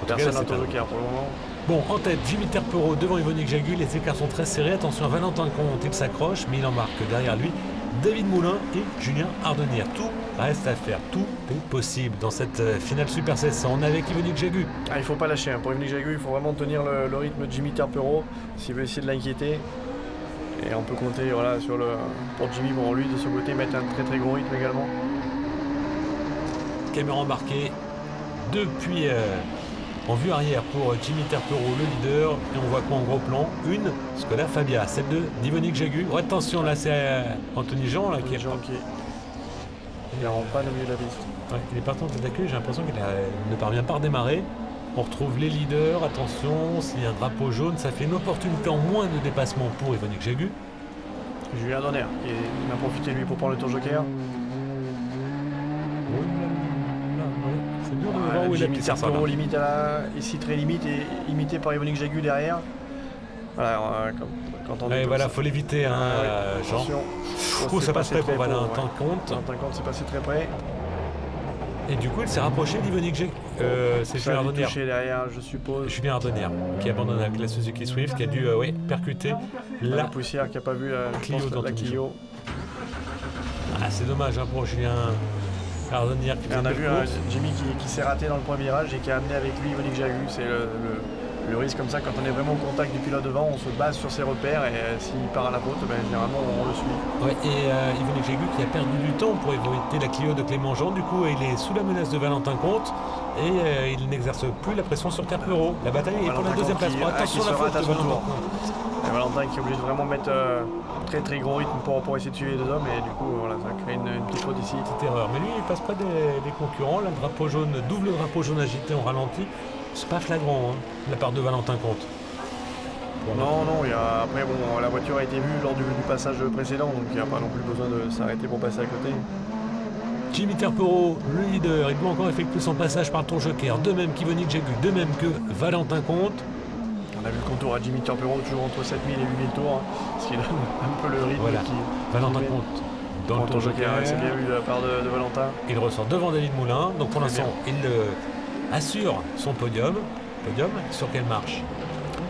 Personne n'a Joker pour le moment. Bon, en tête, Jimmy Terpero devant Yvonique Jagu, les écarts sont très serrés. Attention à Valentin Comte, il s'accroche, mais il en marque derrière lui David Moulin et Julien Ardonnière. Tout reste à faire, tout est possible dans cette finale Super 1600. On est avec Yvonique Jagu. Il ne faut pas lâcher, pour Yvonique Jagu, il faut vraiment tenir le rythme de Jimmy Terpero s'il veut essayer de l'inquiéter. Et on peut compter pour Jimmy, lui de son côté, mettre un très très gros rythme également. Caméra embarquée depuis en vue arrière pour Jimmy Terpero, le leader. Et on voit quoi en gros plan? Une Skoda Fabia, celle de Yvonique Jagu. Oh, attention, là c'est Anthony Jean là, qui est il en panne au milieu de la piste. Ouais, il est parti en tête d'accueil, j'ai l'impression qu'il ne parvient pas à redémarrer. On retrouve les leaders, attention, s'il y a un drapeau jaune, ça fait une opportunité en moins de dépassement pour Yvonique Jagu. Julien Ardonnière, il a profité lui pour prendre le tour joker. C'est dur de voir où il a mis Terpero limite ici très limite et imité par Yvonique Jagu derrière. Voilà, quand on dit voilà, faut l'éviter, Jean. Ça passe très pour Valentin Comte. Valentin Comte s'est passé très près. Et du coup, il s'est rapproché d'Yvonique Jagu. C'est Julien Ardonnière. Derrière, je suppose. Julien Ardonnière, qui abandonne avec la Suzuki Swift, qui a dû percuter la poussière, qui n'a pas vu la Clio. Ah, c'est dommage pour Julien Ardonnière. On a vu Jimmy qui s'est raté dans le premier virage et qui a amené avec lui Yvonique Jagu. C'est le risque comme ça, quand on est vraiment au contact du pilote devant, on se base sur ses repères et s'il part à la faute, généralement on le suit. Ouais, et Yvonique Jagu qui a perdu du temps pour éviter la Clio de Clément Jean, du coup il est sous la menace de Valentin Comte et il n'exerce plus la pression sur Terpero. La bataille est pour la deuxième place. Attention à la faute de Valentin Comte. Et Valentin qui est obligé de vraiment mettre très très gros rythme pour essayer de suivre les deux hommes et du coup voilà, ça crée une petite faute ici. Petite erreur, mais lui il passe pas des concurrents, là, le drapeau jaune, double drapeau jaune agité en ralenti. C'est pas flagrant de la part de Valentin Comte. Non, après la voiture a été vue lors du passage précédent, donc il n'y a pas non plus besoin de s'arrêter pour passer à côté. Jimmy Terpero, le leader, il doit encore effectuer son passage par le tour joker, de même qu'Yvonique Jagu, de même que Valentin Comte. On a vu le contour à Jimmy Terpero toujours entre 7000 et 8000 tours, ce qui donne un peu le rythme. Voilà, Valentin Comte dans le tour joker. C'est bien vu de la part de Valentin. Il ressort devant David Moulin, donc pour l'instant il assure son podium. Sur quelle marche?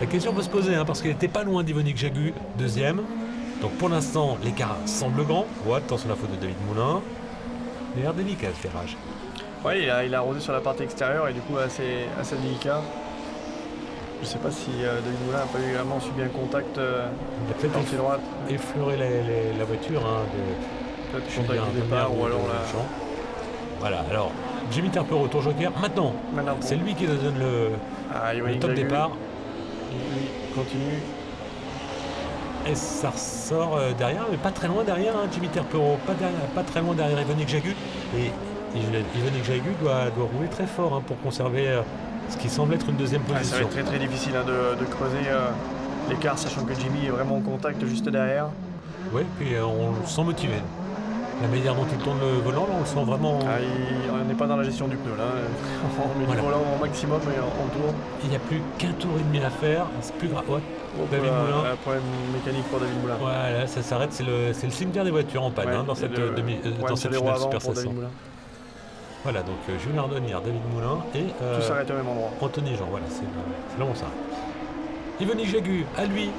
La question peut se poser, parce qu'il n'était pas loin d'Yvonique Jagu, deuxième. Donc pour l'instant, l'écart semble grand. Oh, attention à la faute de David Moulin. Il a l'air délicat ce virage. Oui, il a arrosé sur la partie extérieure et du coup assez délicat. Je ne sais pas si David Moulin n'a pas eu vraiment subi un contact il a peut-être pied droite. Effleuré la voiture peut-être contact du départ ou alors là. Voilà, alors Jimmy Terpero, tour joker. Maintenant c'est lui qui nous donne le top départ. Il continue. Et ça ressort derrière, mais pas très loin derrière, Jimmy Terpero, pas très loin derrière Evonik Jagu. Et Evonik Jagu doit rouler très fort pour conserver ce qui semble être une deuxième position. Ça va être très très difficile de creuser l'écart, sachant que Jimmy est vraiment en contact juste derrière. Oui, puis on le sent motivé. La manière dont il tourne le volant, là, on le sent vraiment... on n'est pas dans la gestion du pneu, là. On met le volant au maximum et on tourne. Il n'y a plus qu'un tour et demi à faire, c'est plus grave. Ouais. David Moulin. Un problème mécanique pour David Moulin. Voilà, ça s'arrête, c'est le cimetière des voitures en panne dans cette finale Super 700. Voilà, donc Julien Ardonnière, David Moulin et tout s'arrête au même endroit. Anthony Jean, voilà, c'est là où on s'arrête. Evonik Jagu, à lui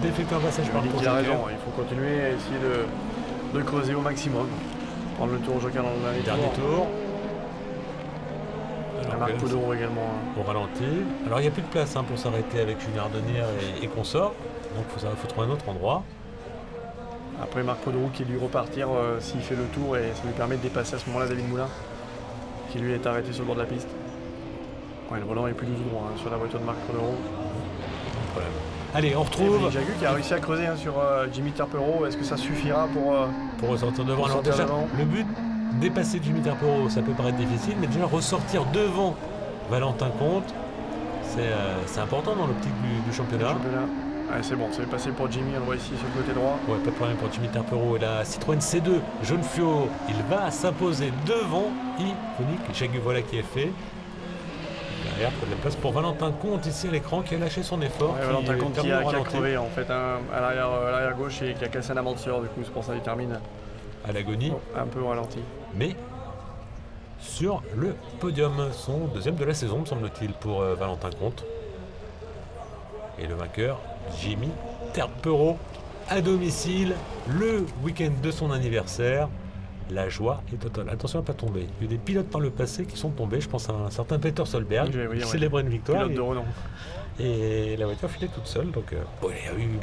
d'effectuer un passage par le tour. Il a raison, il faut continuer à essayer de creuser au maximum. Prendre le tour joker dans le dernier tour. Marc Podoro également. Au ralenti. Alors il n'y a plus de place pour s'arrêter avec Julien Ardonnière et consorts. Donc il faut trouver un autre endroit. Après Marc Podoro qui est dû repartir s'il fait le tour et ça lui permet de dépasser à ce moment-là David Moulin qui lui est arrêté sur le bord de la piste. Ouais, le volant est plus 12 droit sur la voiture de Marc Podoro. Pas de problème. Allez, on retrouve. Jagu qui a réussi à creuser sur Jimmy Terpero. Est-ce que ça suffira pour ressortir devant? Alors déjà, le but, dépasser Jimmy Terpero, ça peut paraître difficile, mais déjà ressortir devant Valentin Comte, c'est important dans l'optique du championnat. Ouais, c'est bon, c'est passé pour Jimmy, on le voit ici sur le côté droit. Ouais, pas de problème pour Jimmy Terpero. Et la Citroën C2 jaune fluo, il va s'imposer devant Evonik Jagu, voilà qui est fait. Derrière, pas de la place pour Valentin Comte ici à l'écran qui a lâché son effort. Ouais, Valentin Comte qui a crevé en fait à l'arrière gauche et qui a cassé un amortisseur, du coup c'est pour ça qu'il termine à l'agonie. Un peu ralenti. Mais sur le podium, son deuxième de la saison me semble-t-il pour Valentin Comte. Et le vainqueur, Jimmy Terpero, à domicile, le week-end de son anniversaire. La joie est totale. Attention à ne pas tomber. Il y a eu des pilotes par le passé qui sont tombés. Je pense à un certain Peter Solberg qui célébrait une victoire. Pilote de renom. Et la voiture filait toute seule. Donc il n'y a eu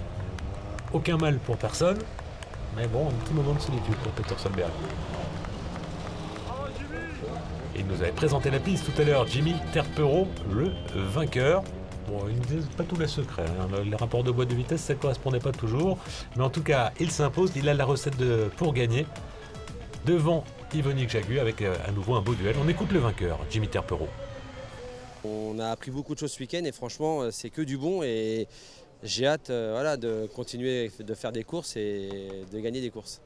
aucun mal pour personne. Mais bon, un petit moment de solitude pour Peter Solberg. Et il nous avait présenté la piste tout à l'heure. Jimmy Terpero, le vainqueur. Bon, il ne disait pas tous les secrets. Les rapports de boîte de vitesse, ça ne correspondait pas toujours. Mais en tout cas, il s'impose. Il a la recette pour gagner. Devant Evonik Jagu avec à nouveau un beau duel. On écoute le vainqueur, Jimmy Terpero. On a appris beaucoup de choses ce week-end et franchement c'est que du bon et j'ai hâte de continuer de faire des courses et de gagner des courses.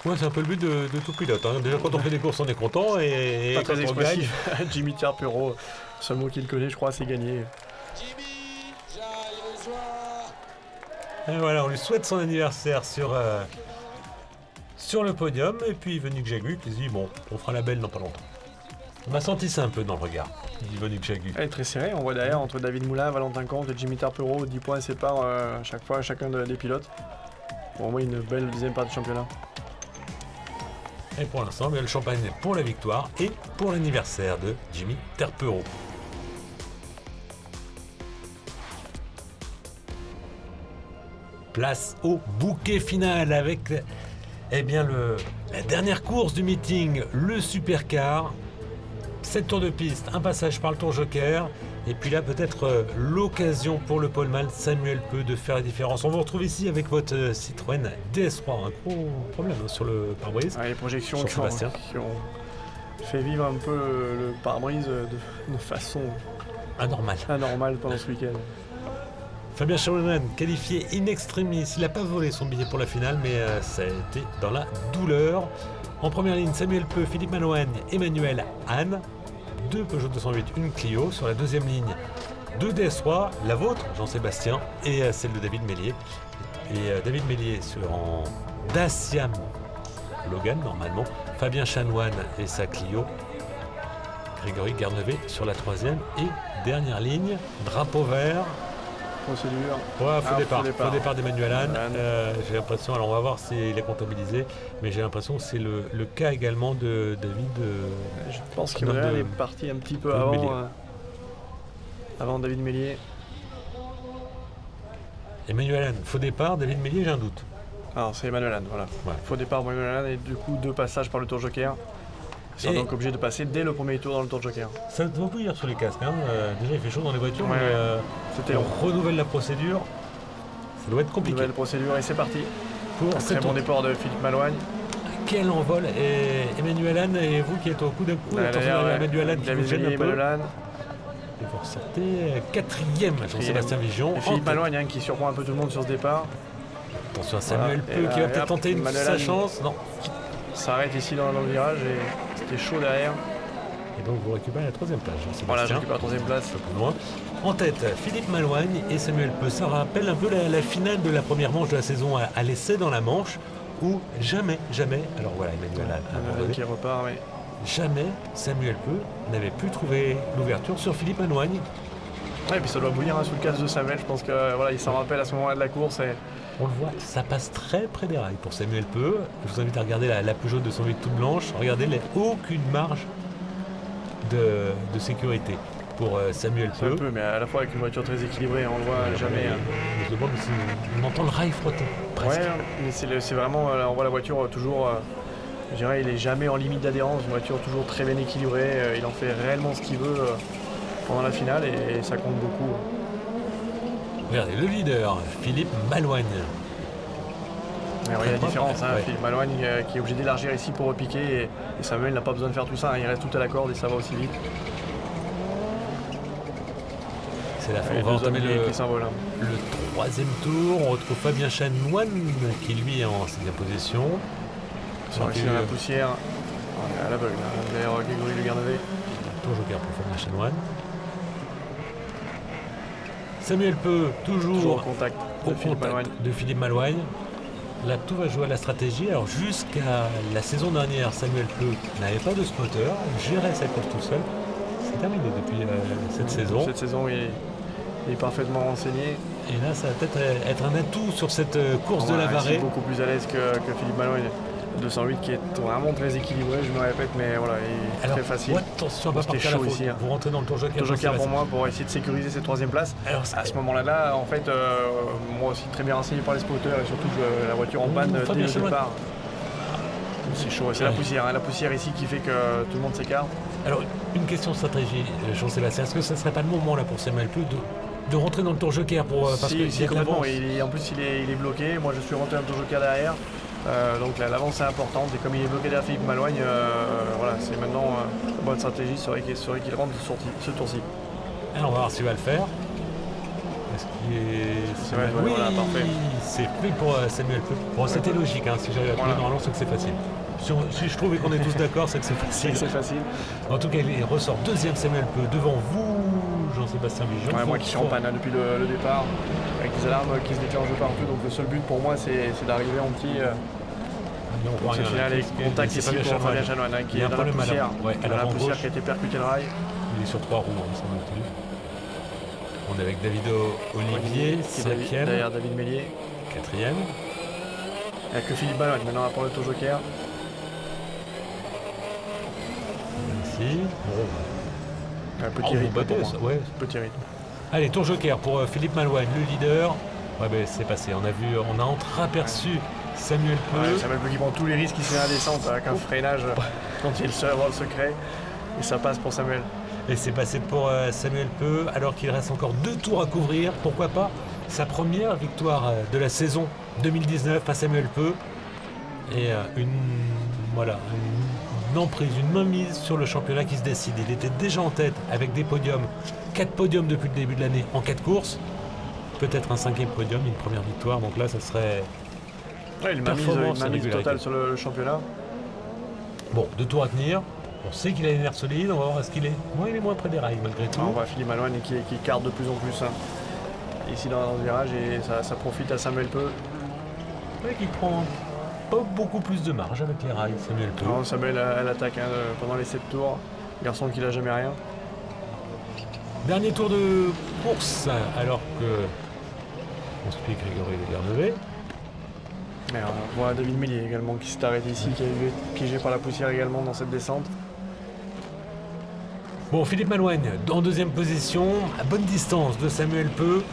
Ouais, c'est un peu le but de tout pilote. Déjà quand on fait des courses on est content et pas quand très on gagne... Jimmy Terpero, le seul mot qu'il connaît je crois c'est gagner. Et voilà, on lui souhaite son anniversaire sur le podium, et puis Evonik Jagu qui se dit bon, on fera la belle dans pas longtemps. On a senti ça un peu dans le regard, Evonik Jagu. Elle est très serrée, on voit derrière entre David Moulin, Valentin Comte et Jimmy Terpero, 10 points séparent chaque fois chacun des pilotes. Pour moi une belle deuxième part du championnat. Et pour l'instant, le champagne est pour la victoire et pour l'anniversaire de Jimmy Terpero. Place au bouquet final avec la dernière course du meeting, le supercar. 7 tours de piste, un passage par le tour joker. Et puis là, peut-être l'occasion pour le poleman Samuel Peu de faire la différence. On vous retrouve ici avec votre Citroën DS3. Un gros problème sur le pare-brise. Les projections qui ont fait vivre un peu le pare-brise de façon anormale pendant ce week-end. Fabien Chanoine, qualifié in extremis, il n'a pas volé son billet pour la finale, mais ça a été dans la douleur. En première ligne, Samuel Peu, Philippe Malouagne, Emmanuel Anne, 2 Peugeot 208, une Clio. Sur la deuxième ligne, 2 DS3, la vôtre, Jean-Sébastien, et celle de David Mélier. Et David Mélier en Dacia Logan, normalement. Fabien Chanoine et sa Clio. Grégory Garnevet sur la troisième et dernière ligne, drapeau vert. Procédure. Ouais, faux départ. départ. Faux départ d'Emmanuel Hahn. Hahn. J'ai l'impression, alors on va voir s'il est comptabilisé, mais j'ai l'impression que c'est le cas également de David. Je pense qu'Emmanuel est parti un petit peu avant David Mélier. Emmanuel Hahn, faux départ, David Mélier, j'ai un doute. Alors c'est Emmanuel Hahn, voilà. Ouais. Faux départ pour Emmanuel Hahn et du coup 2 passages par le tour joker. Ils sont donc obligés de passer dès le premier tour dans le tour joker. Ça ne doit pas dire sur les casques. Hein. Déjà il fait chaud dans les voitures, Ouais, mais c'était long. on renouvelle la procédure. Ça doit être compliqué. Nouvelle procédure et c'est parti. Pour Très cette bon départ de Philippe Malouagne. Quel envol. Et Emmanuel Hahn, et vous qui êtes au coup d'un coup, attention à Emmanuel Hahn qui vous gêne un peu. Et vous ressortez 4e, Jean-Sébastien Vigeon. Et Philippe Malouagne qui surprend un peu tout le monde sur ce départ. Attention à Samuel Peu qui va peut-être tenter sa chance. Non. S'arrête ici dans le virage et c'était chaud derrière. Et donc vous récupérez la 3e place. Voilà, je récupère la 3e place. Un peu plus loin. En tête, Philippe Malouagne et Samuel Peu. Ça rappelle un peu la finale de la première manche de la saison à l'essai dans la Manche, où jamais, alors voilà, Emmanuel Hahn qui repart, oui. Jamais Samuel Peu n'avait pu trouver l'ouverture sur Philippe Malouagne. Ouais, et puis ça doit bouillir sous le casque de Samuel. Je pense que voilà, il s'en rappelle à ce moment-là de la course. Et... On le voit, ça passe très près des rails pour Samuel Peu. Je vous invite à regarder la Peugeot 208 toute blanche. Regardez, aucune marge de sécurité pour Samuel Peu. Mais à la fois avec une voiture très équilibrée, on le voit jamais. Je me demande si on entend le rail frotter. Presque. Ouais, mais c'est vraiment, on voit la voiture toujours, je dirais, il est jamais en limite d'adhérence. Une voiture toujours très bien équilibrée. Il en fait réellement ce qu'il veut pendant la finale et ça compte beaucoup. Regardez, le leader, Philippe Malouagne. Il y a la différence, Philippe Malouagne qui est obligé d'élargir ici pour repiquer et Samuel n'a pas besoin de faire tout ça, il reste tout à la corde et ça va aussi vite. C'est la fin, on va entamer le 3e tour, on retrouve Fabien Chanoine qui lui est en 6e position. Ici dans la poussière, à l'aveugle, d'ailleurs Grégory Le Garnevet. Tour joker pour Fabien Chanoine. Samuel Peu, toujours au contact de Philippe Malouagne. Là, tout va jouer à la stratégie. Alors, jusqu'à la saison dernière, Samuel Peu n'avait pas de spotter, gérait sa course tout seul. C'est terminé depuis cette saison. Cette saison, il est parfaitement renseigné. Et là, ça va peut-être être un atout sur cette course de la Varée. Il est beaucoup plus à l'aise que Philippe Malouagne. 208 qui est vraiment très équilibré, je me répète, mais voilà, il est très facile. Attention, on va partir chaud ici. Vous rentrez dans le tour joker. Tour joker pour moi, pour essayer de sécuriser cette 3e place. Alors, à ce moment-là, en fait, moi aussi très bien renseigné par les spotters et surtout la voiture en panne dès le départ. C'est chaud, c'est la poussière. La poussière ici qui fait que tout le monde s'écarte. Alors, une question de stratégie, Jean-Sébastien, est-ce que ça ne serait pas le moment là pour Samuel Peu de rentrer dans le tour joker parce que complètement. En plus, il est bloqué. Moi, je suis rentré dans le tour joker derrière. Donc l'avance est importante et comme il est bloqué derrière Philippe Malouagne, voilà, c'est maintenant la bonne stratégie serait qu'il rentre ce tour-ci. Alors on va voir s'il va le faire. Est-ce qu'il est... Oui, voilà, parfait. C'est fait pour Samuel Peu. Bon, c'était logique, hein, si j'avais appris normalement, c'est que c'est facile. Si je trouve qu'on est tous d'accord, c'est que c'est facile. C'est facile. En tout cas, il ressort 2e Samuel Peu devant vous, Jean-Sébastien Vigeon. Ouais, moi qui suis en panne depuis le départ, avec des alarmes qui se déclenchent partout. Donc le seul but pour moi, c'est d'arriver en petit. Pour cette finale avec contact ici pour Fabien Chanoine qui est dans la poussière. Dans la poussière qui a été percuté le rail. Il est sur 3 roues, me semble-t-il. On est avec David Olivier, 5e. Derrière David Mélier. 4e. Avec Philippe Malouagne maintenant on va prendre le tour joker. Ici. Petit rythme pour moi. Ouais. Petit rythme. Allez, tour joker pour Philippe Malouagne, le leader. Ouais, ben c'est passé. On a entreaperçu Samuel Peu. Samuel Peu qui prend tous les risques ici à la descente avec un freinage dont il est le seul à avoir le secret. Et ça passe pour Samuel. Et c'est passé pour Samuel Peu alors qu'il reste encore 2 tours à couvrir. Pourquoi pas sa première victoire de la saison 2019 à Samuel Peu. Et une emprise, une mainmise sur le championnat qui se décide. Il était déjà en tête avec des podiums. 4 podiums depuis le début de l'année en 4 courses. Peut-être un 5e podium, une première victoire. Donc là, ça serait... une mainmise totale sur le championnat. Bon, 2 tours à tenir. On sait qu'il a une air solide, on va voir est-ce qu'il est. Moi, il est moins près des rails malgré tout. On voit Philippe Malouagne qui carte de plus en plus ici dans le virage et ça profite à Samuel Peu. Ouais, qui prend pas beaucoup plus de marge avec les rails, Samuel Peu. Non, Samuel à l'attaque pendant les 7 tours. Garçon qui n'a jamais rien. Dernier tour de course, alors que construit Grégory Legarnevet. Et on voit David Mélier également qui s'est arrêté ici, qui a été piégé par la poussière également dans cette descente. Bon, Philippe Malouigne en deuxième position, à bonne distance de Samuel Peu.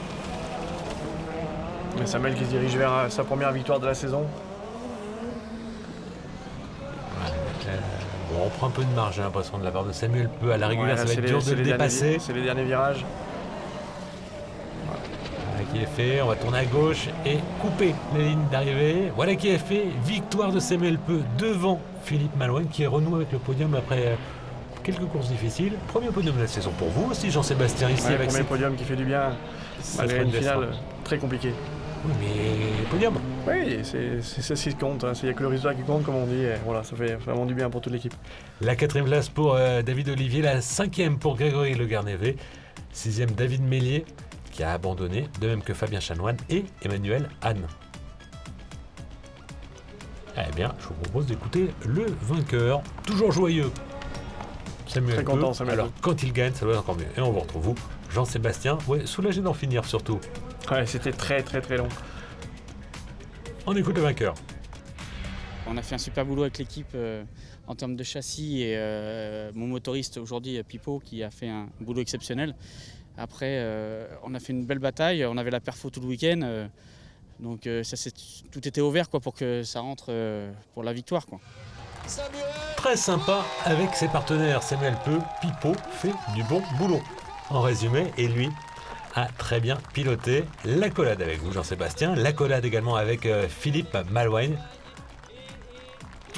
Et Samuel qui se dirige vers sa première victoire de la saison. Bon, on prend un peu de marge, j'ai l'impression, de la part de Samuel Peu. À la régulière, ça va être dur de le dépasser. C'est les derniers virages. Voilà qui est fait, on va tourner à gauche et couper les lignes d'arrivée. Voilà qui est fait, victoire de Samuel Peu devant Philippe Malouigne qui est renoué avec le podium après quelques courses difficiles. Premier podium de la saison pour vous aussi, Jean-Sébastien, ici avec premier podium qui fait du bien, malgré une finale très compliquée. Oui, mais podium. Oui, c'est ce qui compte. Il n'y a que le résultat qui compte, comme on dit. Et voilà, ça fait vraiment du bien pour toute l'équipe. La 4e place pour David Olivier, la 5e pour Grégory Legarnevet, 6e David Mélier qui a abandonné, de même que Fabien Chanoine et Emmanuel Anne. Eh bien, je vous propose d'écouter le vainqueur, toujours joyeux. Samuel très content, Samuel. Alors, quand il gagne, ça doit être encore mieux. Et on vous retrouve, vous, Jean-Sébastien. Ouais, soulagé d'en finir surtout. Ouais, c'était très long. On écoute le vainqueur. On a fait un super boulot avec l'équipe en termes de châssis et mon motoriste aujourd'hui, Pipo, qui a fait un boulot exceptionnel. Après, on a fait une belle bataille, on avait la perfo tout le week-end, donc tout était ouvert quoi, pour que ça rentre pour la victoire, quoi. Très sympa avec ses partenaires. Samuel Peu, Pipo fait du bon boulot. En résumé, et lui a très bien piloté. L'accolade avec vous, Jean-Sébastien. L'accolade également avec Philippe Malouigne.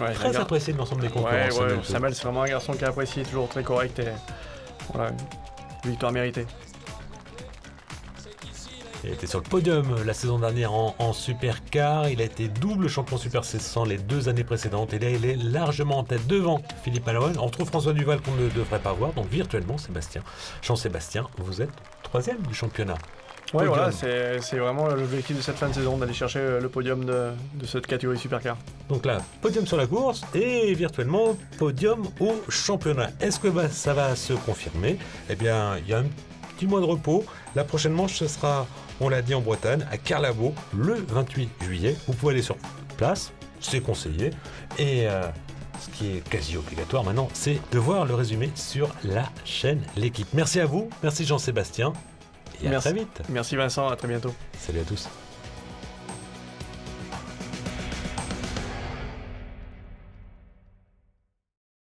Ouais, très apprécié de l'ensemble des concurrents. Samuel, c'est vraiment un garçon qui est apprécié, toujours très correct. Et voilà, victoire méritée. Il était sur le podium la saison dernière en supercar. Il a été double champion Super 600 les 2 années précédentes. Et là, il est largement en tête devant Philippe Malouigne. On retrouve François Duval qu'on ne devrait pas voir. Donc virtuellement, Jean-Sébastien, vous êtes 3e du championnat. Oui, voilà, c'est vraiment l'objectif de cette fin de saison, d'aller chercher le podium de cette catégorie supercar. Donc là, podium sur la course et virtuellement podium au championnat. Est-ce que ça va se confirmer? Eh bien, il y a un petit mois de repos. La prochaine manche, ce sera, on l'a dit, en Bretagne, à Carlabo, le 28 juillet. Vous pouvez aller sur place, c'est conseillé. Et ce qui est quasi obligatoire maintenant, c'est de voir le résumé sur la chaîne L'Équipe. Merci à vous, merci Jean-Sébastien, et à très vite. Merci Vincent, à très bientôt. Salut à tous.